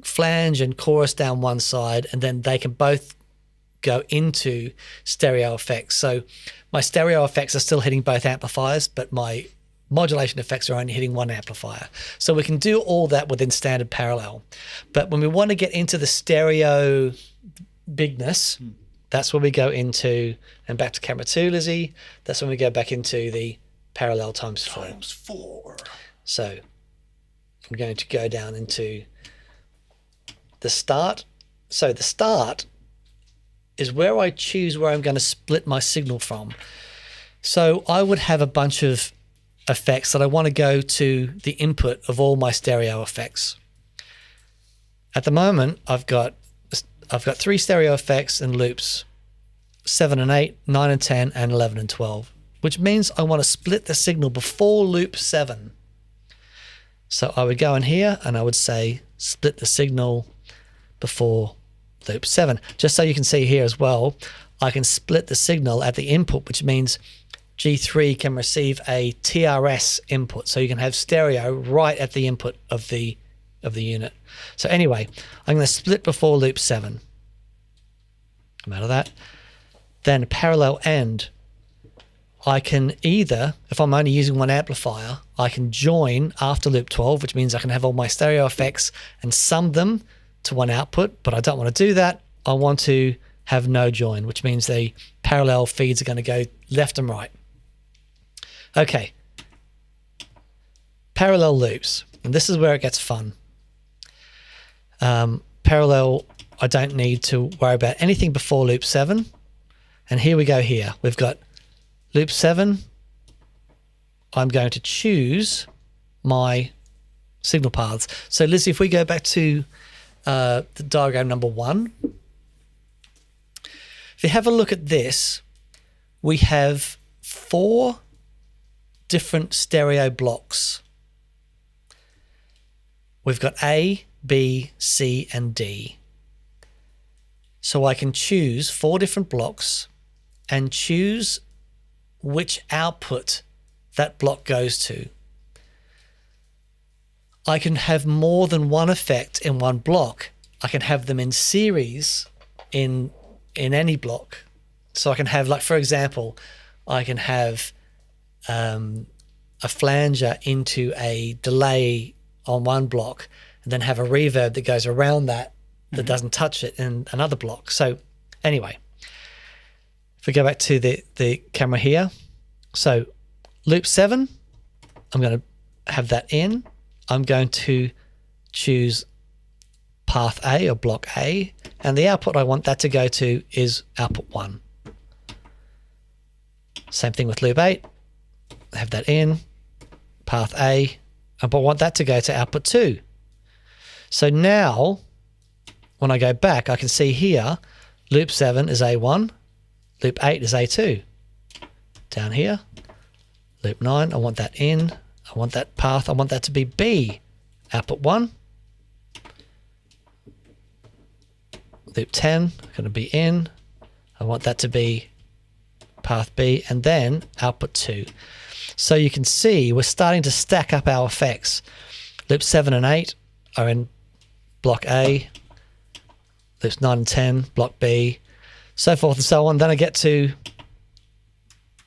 Speaker 4: flange and chorus down one side, and then they can both go into stereo effects. So my stereo effects are still hitting both amplifiers, but my modulation effects are only hitting one amplifier. So we can do all that within standard parallel. But when we want to get into the stereo bigness, that's when we go into, and back to camera 2, Lizzie, that's when we go back into the parallel times 4.
Speaker 1: Times 4.
Speaker 4: So I'm going to go down into the start. So the start is where I choose where I'm going to split my signal from. So I would have a bunch of effects that I want to go to the input of all my stereo effects. At the moment, I've got 3 stereo effects and loops, 7 and 8, 9 and 10, and 11 and 12, which means I want to split the signal before loop 7. So I would go in here and I would say split the signal before loop 7. Just so you can see here as well, I can split the signal at the input, which means G3 can receive a TRS input. So you can have stereo right at the input of the unit. So anyway, I'm going to split before loop 7. Come out of that. Then parallel end. I can either, if I'm only using one amplifier, I can join after loop 12, which means I can have all my stereo effects and sum them to one output, but I don't want to do that. I want to have no join, which means the parallel feeds are going to go left and right. Okay. Parallel loops. And this is where it gets fun. Parallel, I don't need to worry about anything before loop 7. And here we go here. We've got loop 7. I'm going to choose my signal paths. So Lizzie, if we go back to the diagram number 1, if you have a look at this, we have 4 different stereo blocks. We've got A, B, C, and D. So I can choose 4 different blocks and choose which output that block goes to. I can have more than one effect in one block. I can have them in series in any block. So I can have, like, for example, I can have a flanger into a delay on one block and then have a reverb that goes around that doesn't touch it in another block. So anyway, if we go back to the camera here, so loop 7, I'm going to have that in. I'm going to choose path A or block A, and the output I want that to go to is output 1. Same thing with loop 8. Have that in, path A, but I want that to go to output 2. So now, when I go back, I can see here, loop 7 is A1, loop 8 is A2. Down here, loop 9, I want that in, I want that path, I want that to be B, output 1. loop 10, going to be in. I want that to be path B, and then output 2. So you can see we're starting to stack up our effects. Loop 7 and 8 are in block A. Loops 9 and 10, block B, so forth and so on. Then I get to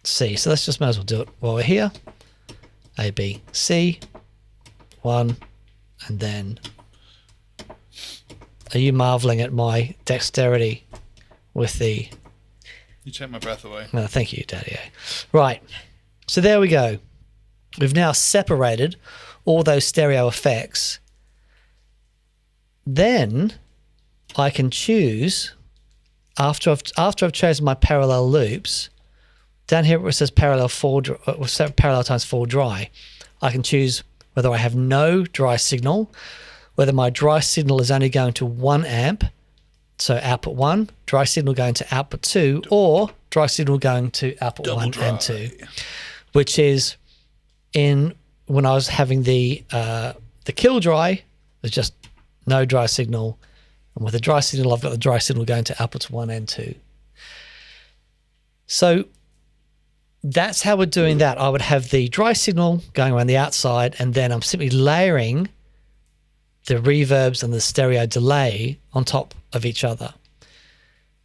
Speaker 4: C. So let's just might as well do it while we're here. A, B, C, 1, and then... Are you marveling at my dexterity with the...
Speaker 1: You take my breath away.
Speaker 4: No, thank you, Daddy. Right. So there we go. We've now separated all those stereo effects. Then I can choose, after I've chosen my parallel loops, down here where it says parallel times 4 dry, I can choose whether I have no dry signal, whether my dry signal is only going to 1 amp, so output 1, dry signal going to output 2, or dry signal going to output
Speaker 1: Double
Speaker 4: 1
Speaker 1: dry.
Speaker 4: and 2, which is when I was having the kill dry, there's just no dry signal. And with the dry signal, I've got the dry signal going to outputs 1 and 2. So that's how we're doing that. I would have the dry signal going around the outside, and then I'm simply layering the reverbs and the stereo delay on top of each other.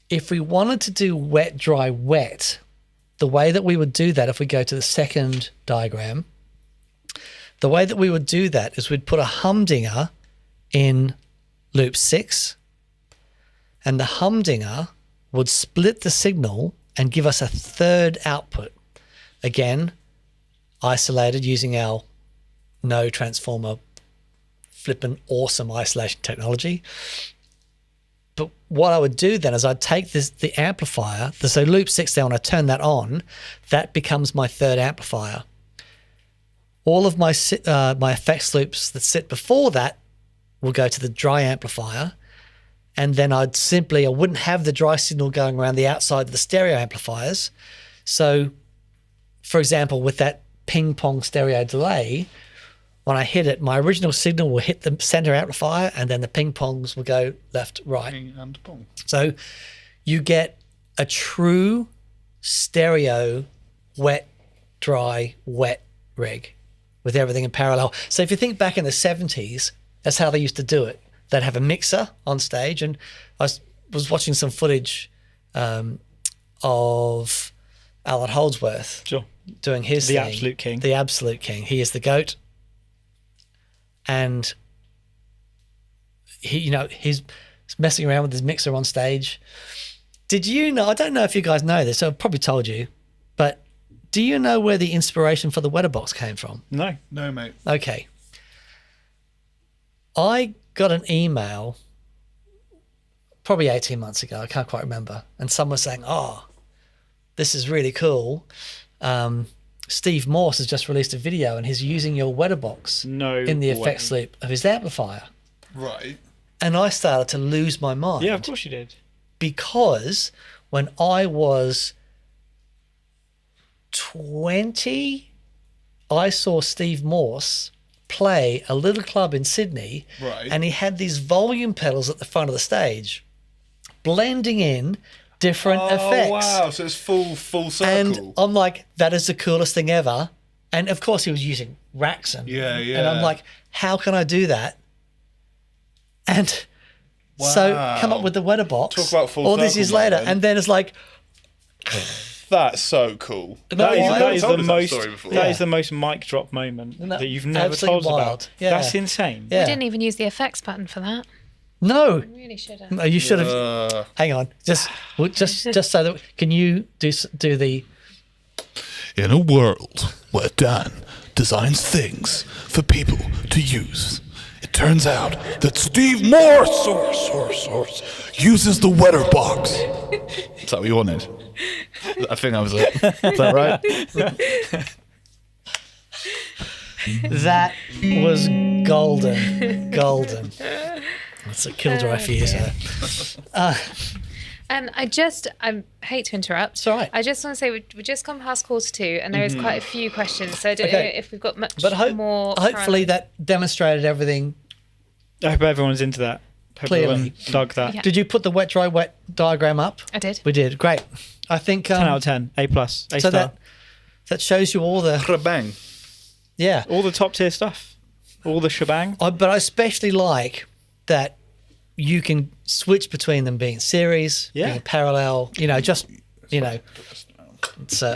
Speaker 4: If we wanted to do wet, dry, wet, the way that we would do that, if we go to the second diagram, the way that we would do that is we'd put a humdinger in loop 6, and the humdinger would split the signal and give us a third output. Again, isolated using our no transformer flippin' awesome isolation technology. But what I would do then is I'd take the amplifier, so loop 6 there, when I turn that on, that becomes my third amplifier. All of my effects loops that sit before that will go to the dry amplifier, and then I wouldn't have the dry signal going around the outside of the stereo amplifiers. So, for example, with that ping pong stereo delay, when I hit it, my original signal will hit the center amplifier, and then the ping pongs will go left, right.
Speaker 1: Ping and pong.
Speaker 4: So you get a true stereo wet, dry, wet rig with everything in parallel. So if you think back in the 70s, that's how they used to do it. They'd have a mixer on stage, and I was watching some footage of Alan Holdsworth
Speaker 3: Sure.
Speaker 4: doing his
Speaker 3: The
Speaker 4: thing.
Speaker 3: absolute king.
Speaker 4: The absolute king. He is the GOAT. And he's messing around with his mixer on stage. Did you know, I don't know if you guys know this, I've probably told you, but do you know where the inspiration for the Wetterbox came from?
Speaker 3: No.
Speaker 1: No, mate.
Speaker 4: Okay. I got an email probably 18 months ago, I can't quite remember, and someone was saying, oh, this is really cool. Steve Morse has just released a video and he's using your Wetterbox in the effects loop of his amplifier.
Speaker 1: Right.
Speaker 4: And I started to lose my mind.
Speaker 3: Yeah, of course you did.
Speaker 4: Because when I was 20, I saw Steve Morse play a little club in Sydney,
Speaker 1: Right.
Speaker 4: and he had these volume pedals at the front of the stage, blending in different effects.
Speaker 1: Oh, wow. So it's full circle.
Speaker 4: And I'm like, that is the coolest thing ever. And of course he was using racks and And I'm like, how can I do that? And so come up with the Wetterbox.
Speaker 1: Talk about full
Speaker 4: all these
Speaker 1: circle
Speaker 4: years later,
Speaker 1: moment.
Speaker 4: and then it's like,
Speaker 1: That's so cool.
Speaker 3: That is
Speaker 1: told
Speaker 3: the
Speaker 1: us
Speaker 3: most.
Speaker 1: that story before.
Speaker 3: That is the most mic drop moment
Speaker 4: Isn't that
Speaker 3: that you've never
Speaker 4: absolutely
Speaker 3: told us
Speaker 4: wild?
Speaker 3: about.
Speaker 4: Yeah.
Speaker 3: That's insane.
Speaker 4: yeah.
Speaker 2: We didn't even use the effects button for that.
Speaker 4: No,
Speaker 2: We really should have.
Speaker 4: no, you should have. Hang on, just so that can you do the?
Speaker 1: In a world where Dan designs things for people to use, it turns out that Steve Morse uses the Wetterbox. Is that what you wanted? I think that was it. Is that right?
Speaker 4: That was golden. That's a killjoy for you, sir.
Speaker 2: And I hate to interrupt.
Speaker 4: It's all right.
Speaker 2: I just want to say we just come past quarter 2, and there is quite a few questions. So I don't know
Speaker 4: Okay.
Speaker 2: if we've got much
Speaker 4: But
Speaker 2: more.
Speaker 4: hopefully that demonstrated everything.
Speaker 3: I hope everyone's into that.
Speaker 4: Clearly.
Speaker 3: dug that.
Speaker 2: Yeah.
Speaker 4: Did you put the wet, dry, wet diagram up?
Speaker 2: I did.
Speaker 4: We did. Great. I think
Speaker 3: 10 out of 10, A+, A
Speaker 4: so
Speaker 3: star.
Speaker 4: that shows you all the
Speaker 1: Bang.
Speaker 4: yeah.
Speaker 3: All the top tier stuff. All the shebang.
Speaker 4: But I especially like that you can switch between them being series, being parallel. It's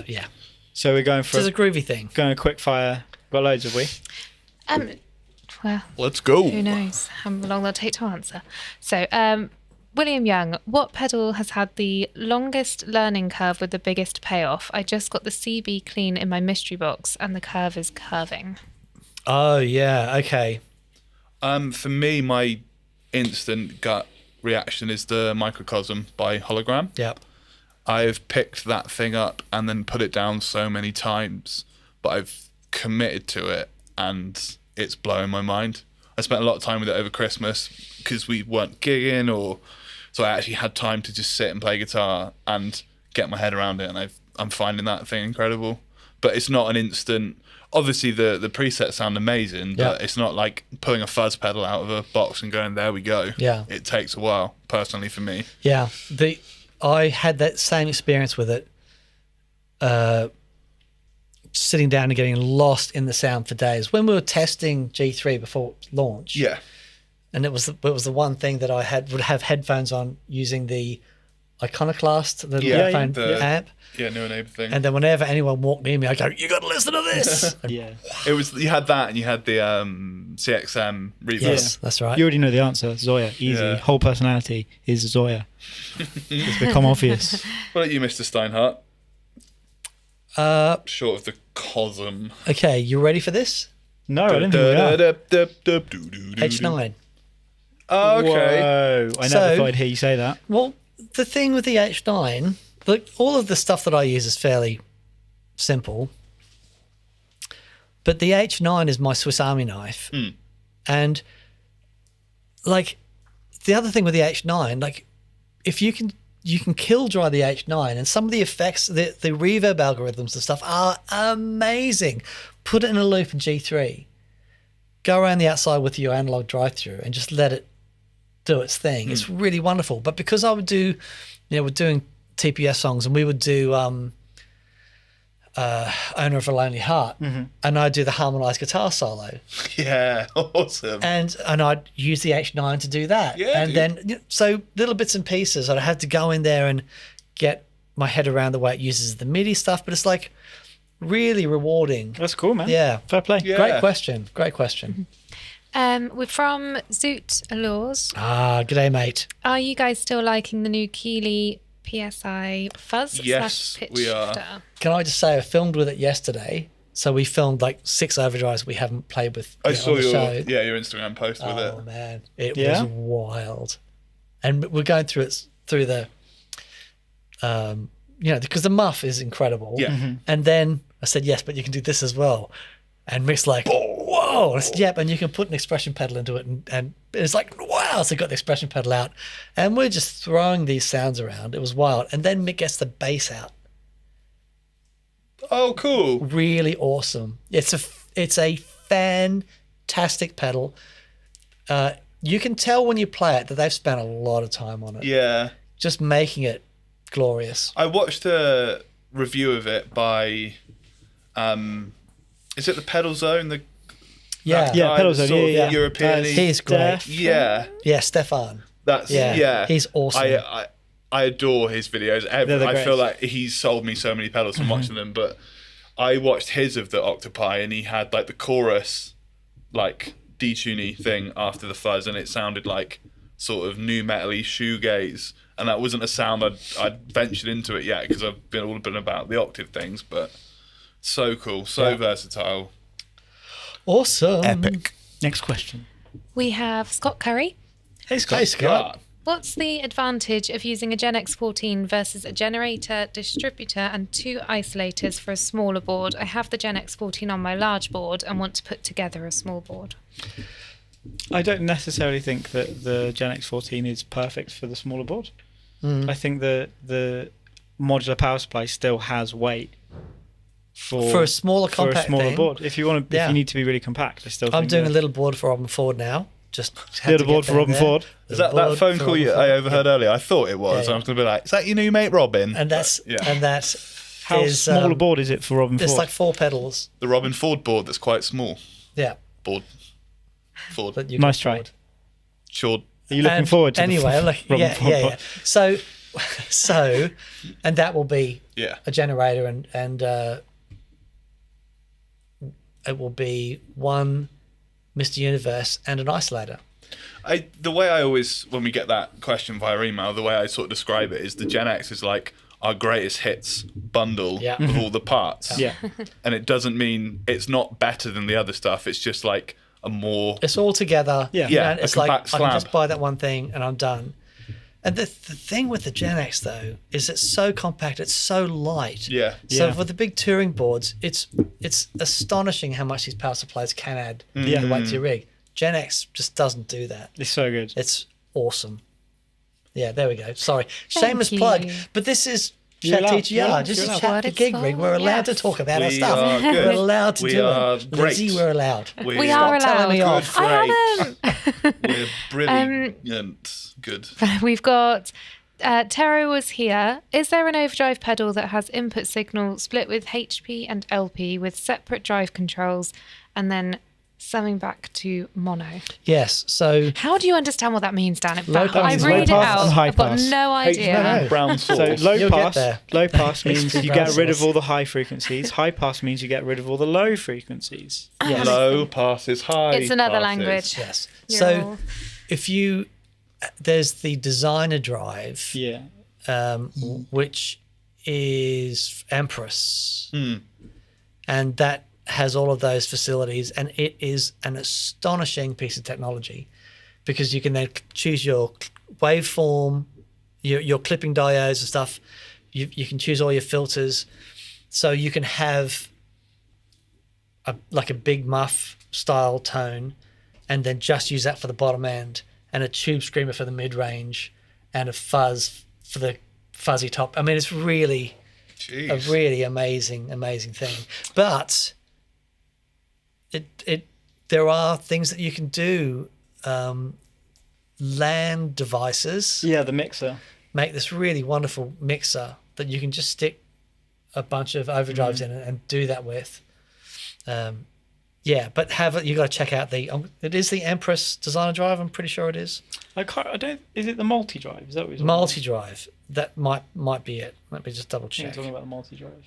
Speaker 4: yeah.
Speaker 3: So we're going for
Speaker 4: It's a groovy thing.
Speaker 3: going a quick fire. Got loads, have we?
Speaker 2: Well,
Speaker 1: Let's go.
Speaker 2: who knows how long they'll take to answer. So, William Young, what pedal has had the longest learning curve with the biggest payoff? I just got the CB clean in my mystery box and the curve is curving.
Speaker 4: Oh yeah. Okay.
Speaker 1: For me, my instant gut reaction is the Microcosm by Hologram.
Speaker 4: Yep.
Speaker 1: I've picked that thing up and then put it down so many times, but I've committed to it and it's blowing my mind. I spent a lot of time with it over Christmas because we weren't gigging, so I actually had time to just sit and play guitar and get my head around it, and I'm finding that thing incredible. But it's not an instant. Obviously, the presets sound amazing, but it's not like pulling a fuzz pedal out of a box and going, there we go.
Speaker 4: Yeah.
Speaker 1: It takes a while, personally, for me.
Speaker 4: Yeah. I had that same experience with it. Sitting down and getting lost in the sound for days when we were testing G3 before launch.
Speaker 1: Yeah.
Speaker 4: And it was the one thing that I would have headphones on using the Iconoclast, the headphone amp.
Speaker 1: Yeah, new neighbor thing.
Speaker 4: And then whenever anyone walked near me, I go, "You got to listen to this."
Speaker 3: Yeah.
Speaker 1: It was, you had that and you had the CXM reverb.
Speaker 4: Yes, that's right.
Speaker 3: You already know the answer. Zoya. Easy.
Speaker 1: Yeah.
Speaker 3: Whole personality is Zoya. It's become obvious.
Speaker 1: What about you, Mr. Steinhardt? Short of the Cosm.
Speaker 4: Okay, you ready for this?
Speaker 3: No, I didn't think we are.
Speaker 4: H9.
Speaker 1: Oh, okay.
Speaker 3: Whoa. I never thought I'd hear you say that.
Speaker 4: Well, the thing with the H9, look, all of the stuff that I use is fairly simple. But the H9 is my Swiss Army knife. And, like, the other thing with the H9, like, if you can kill dry the H9, and some of the effects, the reverb algorithms and stuff are amazing. Put it in a loop in G3. Go around the outside with your analog drive-through and just let it do its thing. It's really wonderful. But because I would do, we're doing TPS songs, and we would do Owner of a Lonely Heart, and I'd do the harmonized guitar solo.
Speaker 1: Yeah, awesome.
Speaker 4: And I'd use the H9 to do that.
Speaker 1: Yeah,
Speaker 4: and then, so little bits and pieces, I'd have to go in there and get my head around the way it uses the MIDI stuff, but it's like really rewarding.
Speaker 3: That's cool, man.
Speaker 4: Yeah.
Speaker 3: Fair play.
Speaker 1: Yeah.
Speaker 4: Great question.
Speaker 2: We're from Zoot Allures.
Speaker 4: G'day, mate.
Speaker 2: Are you guys still liking the new Keeley PSI fuzz?
Speaker 1: Yes,
Speaker 2: / pitch
Speaker 1: we are.
Speaker 2: star?
Speaker 4: Can I just say I filmed with it yesterday. So we filmed like 6 overdrives we haven't played with
Speaker 1: I
Speaker 4: on
Speaker 1: saw
Speaker 4: the
Speaker 1: your
Speaker 4: show.
Speaker 1: your Instagram post with
Speaker 4: Oh
Speaker 1: it.
Speaker 4: man, it
Speaker 3: Yeah?
Speaker 4: was wild. And we're going through the because the muff is incredible.
Speaker 1: Yeah.
Speaker 4: And then I said, yes, but you can do this as well. And Mick's like, whoa. I said, yep, and you can put an expression pedal into it. And it's like, wow. So I got the expression pedal out. And we're just throwing these sounds around. It was wild. And then Mick gets the bass out.
Speaker 1: Oh, cool.
Speaker 4: Really awesome. It's a fantastic pedal. You can tell when you play it that they've spent a lot of time on it.
Speaker 1: Yeah.
Speaker 4: Just making it glorious.
Speaker 1: I watched a review of it by, is it the Pedal Zone? That
Speaker 3: Yeah,
Speaker 1: guy,
Speaker 3: Pedal
Speaker 1: the
Speaker 3: Zone,
Speaker 1: sort of
Speaker 3: yeah.
Speaker 1: European.
Speaker 4: He's great.
Speaker 1: Yeah.
Speaker 4: Yeah, Stefan.
Speaker 1: That's
Speaker 4: Yeah, he's awesome.
Speaker 1: I adore his videos.
Speaker 3: They're the
Speaker 1: I feel
Speaker 3: greatest.
Speaker 1: like he's sold me so many pedals from watching them. But I watched his of the Octopi, and he had like the chorus, like detuney thing after the fuzz, and it sounded like sort of new metal-y shoegaze. And that wasn't a sound I'd ventured into it yet because I've been all been about the octave things. But so cool, so versatile.
Speaker 4: Awesome.
Speaker 1: Epic.
Speaker 3: Next question.
Speaker 2: We have Scott Curry.
Speaker 3: Hey, Scott.
Speaker 4: Hey, Scott.
Speaker 1: God.
Speaker 2: What's the advantage of using a Gen X14 versus a generator, distributor, and 2 isolators for a smaller board? I have the Gen X14 on my large board and want to put together a small board.
Speaker 3: I don't necessarily think that the Gen X14 is perfect for the smaller board. I think the modular power supply still has weight
Speaker 4: For a smaller compact
Speaker 3: for a smaller
Speaker 4: thing.
Speaker 3: board. If you want to, if you need to be really compact, I still.
Speaker 4: I'm
Speaker 3: think
Speaker 4: doing
Speaker 3: that-
Speaker 4: a little board for Robin Ford now. just had to
Speaker 3: Pedalboard
Speaker 4: get
Speaker 3: for
Speaker 4: down
Speaker 3: Robin
Speaker 4: there.
Speaker 3: Ford.
Speaker 5: Is that
Speaker 4: Pedalboard
Speaker 5: phone
Speaker 4: for
Speaker 5: call
Speaker 4: Robin
Speaker 5: I
Speaker 4: Ford.
Speaker 5: overheard earlier? I thought it was.
Speaker 4: Yeah,
Speaker 5: And
Speaker 4: yeah.
Speaker 5: I was going to be like, is that your new mate Robin?
Speaker 4: And that's
Speaker 5: Yeah.
Speaker 4: and that
Speaker 3: How
Speaker 4: is,
Speaker 3: small a board is it for Robin
Speaker 4: it's
Speaker 3: Ford?
Speaker 4: like 4 pedals.
Speaker 5: The Robin Ford board that's quite small.
Speaker 4: Yeah,
Speaker 5: Board. Ford.
Speaker 4: that you
Speaker 3: Nice
Speaker 4: can
Speaker 3: try.
Speaker 4: afford.
Speaker 5: Short.
Speaker 3: Are you looking
Speaker 4: And
Speaker 3: forward to
Speaker 4: anyway?
Speaker 3: the
Speaker 4: I'm like,
Speaker 3: Robin
Speaker 4: yeah,
Speaker 3: Ford
Speaker 4: yeah,
Speaker 3: board?
Speaker 4: yeah. So, and that will be
Speaker 5: Yeah.
Speaker 4: a generator, and it will be one Mr. Universe and an isolator.
Speaker 5: The way I always, when we get that question via email, the way I sort of describe it is the Gen X is like our greatest hits bundle
Speaker 4: Yeah.
Speaker 5: of all the parts.
Speaker 3: Yeah.
Speaker 5: And it doesn't mean it's not better than the other stuff. It's just like a more...
Speaker 4: It's all together.
Speaker 3: Yeah.
Speaker 4: You know,
Speaker 5: Yeah,
Speaker 4: and
Speaker 5: a
Speaker 4: it's like I
Speaker 5: compact
Speaker 4: can
Speaker 5: slab.
Speaker 4: just buy that one thing and I'm done. And the thing with the Gen X though is it's so compact, it's so light.
Speaker 5: Yeah.
Speaker 4: So
Speaker 3: Yeah.
Speaker 4: for the big touring boards, it's astonishing how much these power supplies can add
Speaker 3: Yeah.
Speaker 4: to the weight to your rig. Gen X just doesn't do that.
Speaker 3: It's so good.
Speaker 4: It's awesome. Yeah, there we go. Sorry, shameless
Speaker 2: you.
Speaker 4: plug. But this is
Speaker 3: You're
Speaker 4: Chat
Speaker 3: allowed- you're
Speaker 4: TGR.
Speaker 3: allowed-
Speaker 4: This
Speaker 3: you're
Speaker 4: is
Speaker 3: allowed.
Speaker 4: Chat
Speaker 2: What it's
Speaker 4: TheGigRig.
Speaker 2: for,
Speaker 4: We're allowed to
Speaker 2: yes.
Speaker 4: talk about our
Speaker 5: We
Speaker 4: stuff.
Speaker 5: are good.
Speaker 4: We're allowed to
Speaker 5: We
Speaker 4: do
Speaker 5: are
Speaker 4: it.
Speaker 5: great.
Speaker 4: Lindsay, we're allowed.
Speaker 2: We are
Speaker 4: Stop telling me
Speaker 2: allowed.
Speaker 4: off.
Speaker 2: I haven't.
Speaker 5: We're brilliant. Good.
Speaker 2: We've got Tero was here. Is there an overdrive pedal that has input signal split with HP and LP with separate drive controls and then summing back to mono?
Speaker 4: Yes. So
Speaker 2: How do you understand what that means, Dan?
Speaker 4: Low pass
Speaker 2: I
Speaker 4: is
Speaker 2: read
Speaker 3: low
Speaker 2: it
Speaker 3: pass and
Speaker 2: out.
Speaker 3: high
Speaker 2: I've got
Speaker 3: pass.
Speaker 2: no idea.
Speaker 4: no.
Speaker 5: Brown
Speaker 3: So
Speaker 5: sauce.
Speaker 3: low
Speaker 4: You'll get
Speaker 3: pass,
Speaker 4: there.
Speaker 3: low pass means you get rid of
Speaker 4: Brown
Speaker 3: all the high frequencies. High pass means you get rid of all the low frequencies.
Speaker 4: yes.
Speaker 5: Low passes high.
Speaker 2: It's another
Speaker 5: passes.
Speaker 2: language.
Speaker 4: Yes.
Speaker 2: You're
Speaker 4: So
Speaker 2: all-
Speaker 4: if you there's the designer drive,
Speaker 3: Yeah.
Speaker 4: which is Empress,
Speaker 5: Hmm.
Speaker 4: and that has all of those facilities, and it is an astonishing piece of technology because you can then choose your waveform, your clipping diodes and stuff. You can choose all your filters, so you can have like a big muff style tone, and then just use that for the bottom end, and a tube screamer for the mid range, and a fuzz for the fuzzy top. I mean, it's really
Speaker 5: Jeez.
Speaker 4: a really amazing thing. But there are things that you can do. LAN devices
Speaker 3: Yeah, the mixer.
Speaker 4: make this really wonderful mixer that you can just stick a bunch of overdrives in and do that with. Yeah, but you got to check out it is the Empress designer drive. I'm pretty sure it is
Speaker 3: I don't. Is it the multi-drive? Is that what you're talking
Speaker 4: multi drive. That might be it. Let me just double
Speaker 3: about? You're
Speaker 4: check.
Speaker 3: talking about the multi-drive.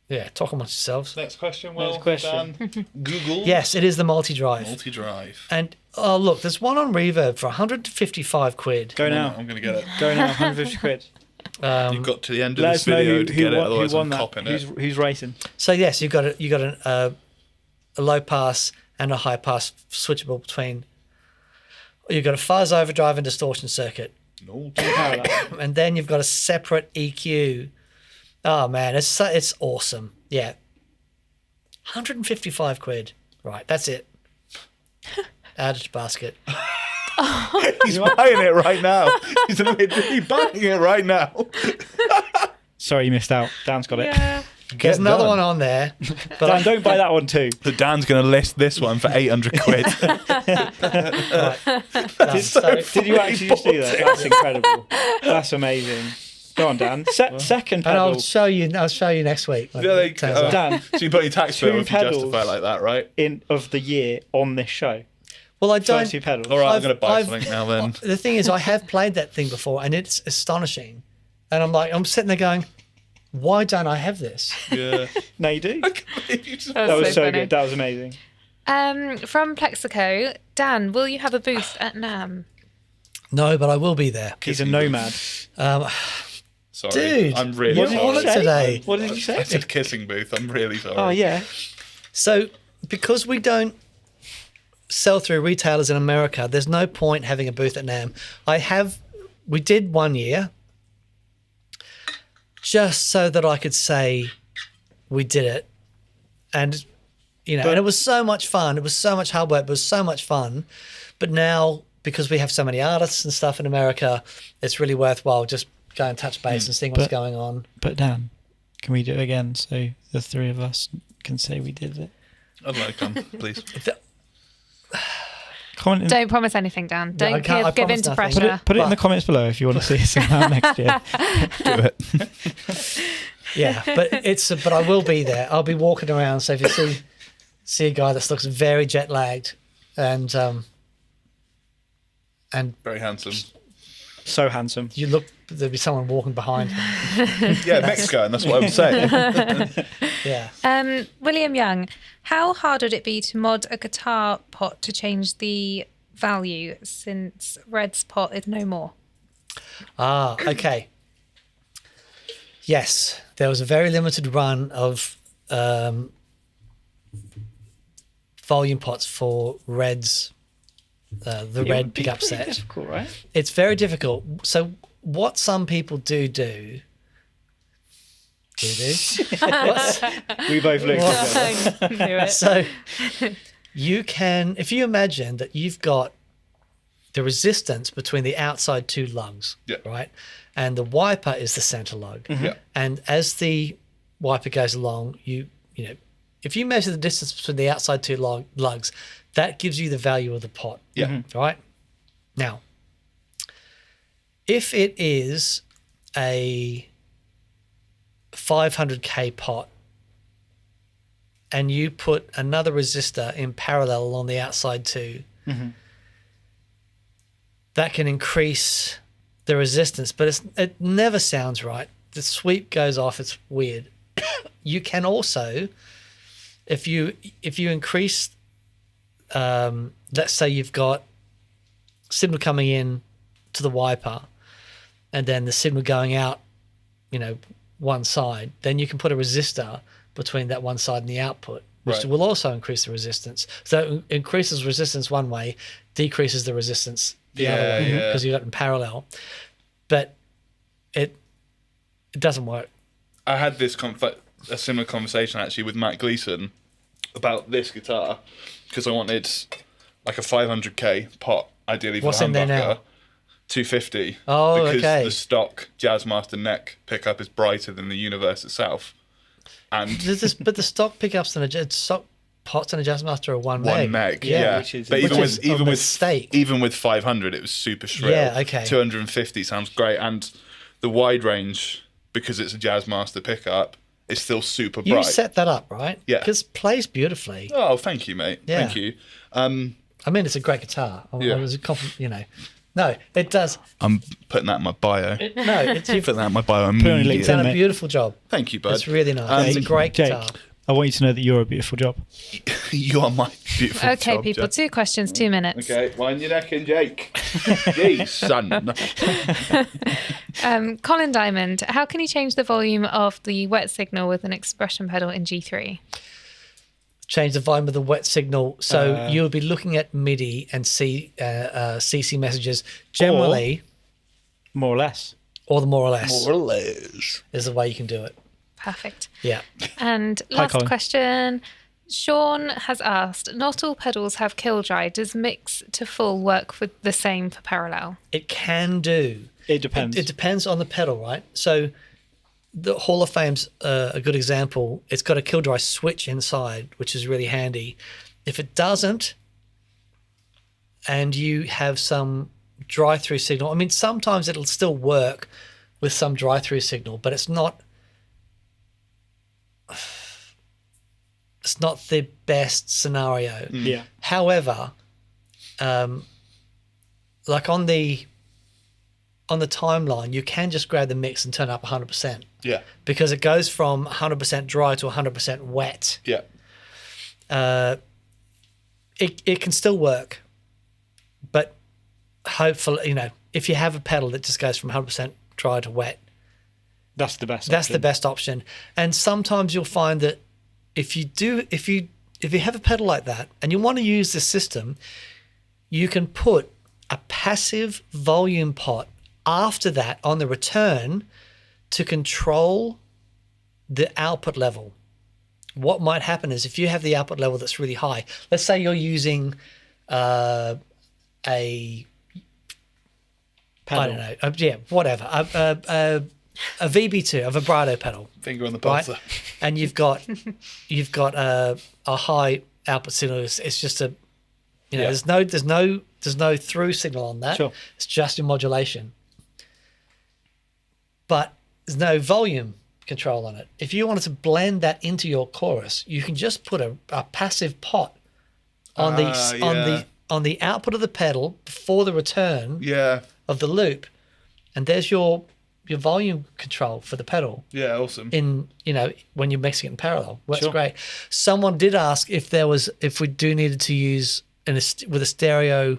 Speaker 4: Yeah, talk amongst yourselves.
Speaker 5: Next question.
Speaker 3: Next question.
Speaker 5: Dan. Google.
Speaker 4: Yes, it is the multi drive.
Speaker 5: Multi-drive.
Speaker 4: And oh look, there's one on Reverb for 155 quid.
Speaker 3: Go now.
Speaker 5: I'm going to get it.
Speaker 3: Go now. 150 quid.
Speaker 5: You've got to the end of
Speaker 3: Let
Speaker 5: this
Speaker 3: us know
Speaker 5: video
Speaker 3: who,
Speaker 5: to get it,
Speaker 3: won,
Speaker 5: otherwise
Speaker 3: who won
Speaker 5: I'm
Speaker 3: that.
Speaker 5: copping it.
Speaker 3: Who's racing?
Speaker 4: So yes, you got a low pass and a high pass switchable between. You've got a fuzz overdrive and distortion circuit,
Speaker 5: No.
Speaker 3: Parallel.
Speaker 4: and then you've got a separate EQ. Oh man, it's awesome. Yeah, 155 quid. Right, that's it. Add it to basket.
Speaker 5: He's buying it right now. He's literally buying it right now.
Speaker 3: Sorry, you missed out. Dan's got it.
Speaker 2: Yeah.
Speaker 4: There's another
Speaker 5: done.
Speaker 4: one on there, but
Speaker 3: Dan, don't buy that one too.
Speaker 5: So Dan's going to list this one for 800 quid.
Speaker 3: Did you actually just do that? That's incredible. That's amazing. Go on, Dan. Second
Speaker 4: and
Speaker 3: pedal.
Speaker 4: I'll show you next week. when
Speaker 5: Yeah,
Speaker 4: it turns out.
Speaker 3: Dan,
Speaker 5: So you put your tax bill
Speaker 3: Two
Speaker 5: if you
Speaker 3: pedals.
Speaker 5: justify it like that, right?
Speaker 3: of the year on this show.
Speaker 4: Well, I don't.
Speaker 3: First two pedals.
Speaker 5: All right, I'm
Speaker 4: I've-
Speaker 5: going to buy
Speaker 4: I've-
Speaker 5: something now then.
Speaker 4: The thing is, I have played that thing before, and it's astonishing. And I'm sitting there going, why don't I have this?
Speaker 5: Yeah.
Speaker 3: No, you do.
Speaker 5: You just-
Speaker 3: That was so
Speaker 2: funny.
Speaker 3: good. That was amazing.
Speaker 2: From Plexico, Dan, will you have a booth at NAMM?
Speaker 4: No, but I will be there.
Speaker 3: He's a nomad.
Speaker 5: Sorry.
Speaker 4: Dude,
Speaker 5: I'm really
Speaker 4: what
Speaker 3: did
Speaker 5: sorry.
Speaker 3: you
Speaker 4: on it
Speaker 3: say?
Speaker 4: today?
Speaker 3: What did you
Speaker 5: I
Speaker 3: say?
Speaker 5: said kissing booth. I'm really sorry.
Speaker 3: Oh yeah.
Speaker 4: So, because we don't sell through retailers in America, there's no point having a booth at NAMM. We did 1 year, just so that I could say we did it, and and it was so much fun. It was so much hard work, but it was so much fun. But now, because we have so many artists and stuff in America, it's really worthwhile just going touch base and seeing what's
Speaker 3: But-
Speaker 4: going on.
Speaker 3: But Dan, Can we do it again so the three of us can say we did it?
Speaker 5: I'd like to come, please.
Speaker 3: Comment in,
Speaker 2: Don't promise anything, Dan.
Speaker 4: No, I
Speaker 2: Don't
Speaker 4: can't- I
Speaker 2: give
Speaker 4: promise
Speaker 2: in to
Speaker 4: nothing.
Speaker 2: pressure.
Speaker 3: put it in the comments below if you want to see us around next year.
Speaker 5: Do it.
Speaker 4: Yeah, but I will be there. I'll be walking around. So if you see a guy that looks very jet lagged, and
Speaker 5: Very handsome.
Speaker 3: So handsome.
Speaker 4: you look, there'll be someone walking behind him.
Speaker 5: Yeah, Mexico, and that's what I was saying.
Speaker 4: Yeah.
Speaker 2: William Young, how hard would it be to mod a guitar pot to change the value since Red's pot is no more?
Speaker 4: Ah, okay. Yes, there was a very limited run of volume pots for Red's, the Red pickup set.
Speaker 3: Difficult, right?
Speaker 4: It's very difficult. So what some people do, what's-
Speaker 3: We both looked at
Speaker 2: I knew it.
Speaker 4: so you can, if you imagine that you've got the resistance between the outside two lugs,
Speaker 5: Yeah.
Speaker 4: right? And the wiper is the center lug.
Speaker 5: Yeah.
Speaker 4: And as the wiper goes along, you know, if you measure the distance between the outside two lugs, that gives you the value of the pot.
Speaker 5: Yeah.
Speaker 4: Right? Now, if it is a 500k pot and you put another resistor in parallel along the outside too, that can increase the resistance, but it never sounds right. The sweep goes off. It's weird. You can also, if you increase, let's say you've got signal coming in to the wiper, and then the signal going out, one side, then you can put a resistor between that one side and the output, which
Speaker 5: Right.
Speaker 4: will also increase the resistance. So it increases resistance one way, decreases the resistance the other way,
Speaker 5: Yeah.
Speaker 4: because you've got it in parallel. But it doesn't work.
Speaker 5: I had a similar conversation actually with Matt Gleason about this guitar because I wanted like a 500k pot, ideally for
Speaker 4: What's
Speaker 5: the
Speaker 4: in there
Speaker 5: humbucker.
Speaker 4: now?
Speaker 5: 250.
Speaker 4: Oh,
Speaker 5: because
Speaker 4: okay.
Speaker 5: the stock Jazzmaster neck pickup is brighter than the universe itself, and
Speaker 4: But the stock pickups and stock pots and a Jazzmaster are one
Speaker 5: one
Speaker 4: meg.
Speaker 5: meg,
Speaker 3: Yeah,
Speaker 5: yeah.
Speaker 3: which is-
Speaker 5: But
Speaker 4: Which is a mistake.
Speaker 5: even with 500, it was super shrill.
Speaker 4: Yeah, okay.
Speaker 5: 250 sounds great, and the wide range, because it's a Jazzmaster pickup, is still super
Speaker 4: You
Speaker 5: bright.
Speaker 4: set that up, right?
Speaker 5: Yeah.
Speaker 4: Because plays beautifully.
Speaker 5: Oh, thank you, mate.
Speaker 4: Yeah.
Speaker 5: Thank you.
Speaker 4: I mean, it's a great guitar.
Speaker 5: Yeah.
Speaker 4: I was a compliment, No, it does.
Speaker 5: I'm putting that in my bio.
Speaker 4: No, it's
Speaker 5: Put that in my bio
Speaker 3: on
Speaker 5: immediately.
Speaker 4: You've done a
Speaker 3: mate.
Speaker 4: beautiful job.
Speaker 5: Thank you, bud.
Speaker 4: It's really nice. It's a great
Speaker 3: Jake,
Speaker 4: guitar.
Speaker 3: I want you to know that you're a beautiful job.
Speaker 5: You are my beautiful
Speaker 2: Okay,
Speaker 5: job,
Speaker 2: people,
Speaker 5: Jack.
Speaker 2: 2 questions, 2 minutes.
Speaker 5: Okay, wind your neck in, Jake. Jeez, son.
Speaker 2: Colin Diamond, how can you change the volume of the wet signal with an expression pedal in G3?
Speaker 4: Change the volume of the wet signal. So you'll be looking at MIDI and CC messages generally,
Speaker 3: More or less.
Speaker 4: or the more or less
Speaker 5: More or less.
Speaker 4: is the way you can do it.
Speaker 2: Perfect.
Speaker 4: Yeah.
Speaker 2: And
Speaker 3: Hi,
Speaker 2: last
Speaker 3: Colin.
Speaker 2: question. Sean has asked, not all pedals have kill dry. Does mix to full work for the same for parallel?
Speaker 4: It can do.
Speaker 3: It depends.
Speaker 4: It depends on the pedal, right? So the Hall of Fame's a good example. It's got a kill dry switch inside, which is really handy. If it doesn't, and you have some dry through signal, I mean, sometimes it'll still work with some dry through signal, but it's not the best scenario.
Speaker 3: Yeah.
Speaker 4: However, like on the timeline, you can just grab the mix and turn it up 100%
Speaker 5: Yeah,
Speaker 4: because it goes from 100% dry to 100% wet.
Speaker 5: yeah.
Speaker 4: It can still work, but hopefully, if you have a pedal that just goes from 100% dry to wet,
Speaker 3: That's the best
Speaker 4: that's
Speaker 3: option.
Speaker 4: the best option. And sometimes you'll find that if you have a pedal like that and you want to use this system, you can put a passive volume pot after that on the return to control the output level. What might happen is if you have the output level that's really high, let's say you're using a
Speaker 3: Pedal.
Speaker 4: I don't know, whatever, a VB2, a vibrato pedal,
Speaker 5: Finger on the
Speaker 4: right?
Speaker 5: buzzer.
Speaker 4: And you've got a high output signal. It's just a, there's no through signal on that.
Speaker 3: Sure.
Speaker 4: It's just your modulation. But there's no volume control on it. If you wanted to blend that into your chorus, you can just put a passive pot on the output of the pedal before the return
Speaker 5: Yeah.
Speaker 4: of the loop, and there's your volume control for the pedal.
Speaker 5: Yeah, awesome.
Speaker 4: In when you're mixing it in parallel, works
Speaker 3: Sure.
Speaker 4: great. Someone did ask if we do needed to use with a stereo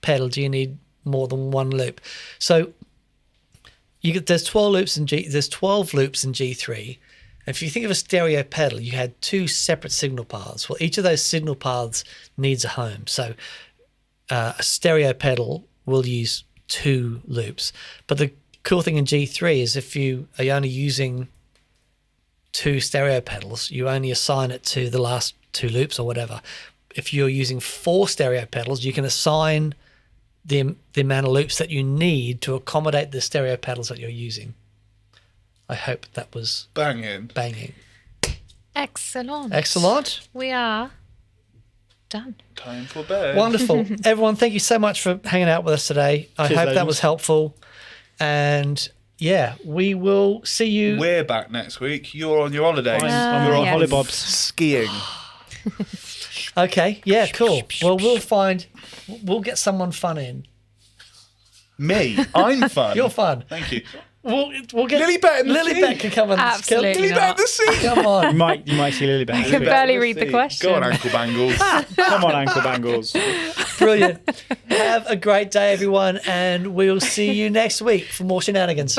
Speaker 4: pedal, do you need more than one loop? So there's 12 loops in G3. If you think of a stereo pedal, you had two separate signal paths. Well, each of those signal paths needs a home. So a stereo pedal will use 2 loops. But the cool thing in G3 is if you are only using 2 stereo pedals, you only assign it to the last 2 loops or whatever. If you're using 4 stereo pedals, you can assign the amount of loops that you need to accommodate the stereo pedals that you're using. I hope that was
Speaker 5: Banging.
Speaker 2: Excellent. We are done.
Speaker 5: Time for bed.
Speaker 4: Wonderful. Everyone, thank you so much for hanging out with us today. I
Speaker 3: Cheers,
Speaker 4: hope that
Speaker 3: legends.
Speaker 4: was helpful. And yeah, we will see you.
Speaker 5: We're back next week. You're on your holidays.
Speaker 3: You're on
Speaker 2: yes.
Speaker 3: hollybobs.
Speaker 5: Skiing.
Speaker 4: Okay, yeah, cool. Well, we'll get someone fun in.
Speaker 5: Me. I'm fun.
Speaker 4: You're fun.
Speaker 5: Thank you.
Speaker 4: We'll get
Speaker 5: Lilybet in the sea.
Speaker 4: Lilybet can come and
Speaker 2: Absolutely
Speaker 5: Lilybet in
Speaker 2: not.
Speaker 5: the sea.
Speaker 4: Come
Speaker 3: You
Speaker 4: on.
Speaker 3: might see Lilybet.
Speaker 2: I can barely read the question.
Speaker 5: Go on, ankle bangles.
Speaker 3: Come on, ankle bangles.
Speaker 4: Brilliant. Have a great day, everyone, and we'll see you next week for more shenanigans.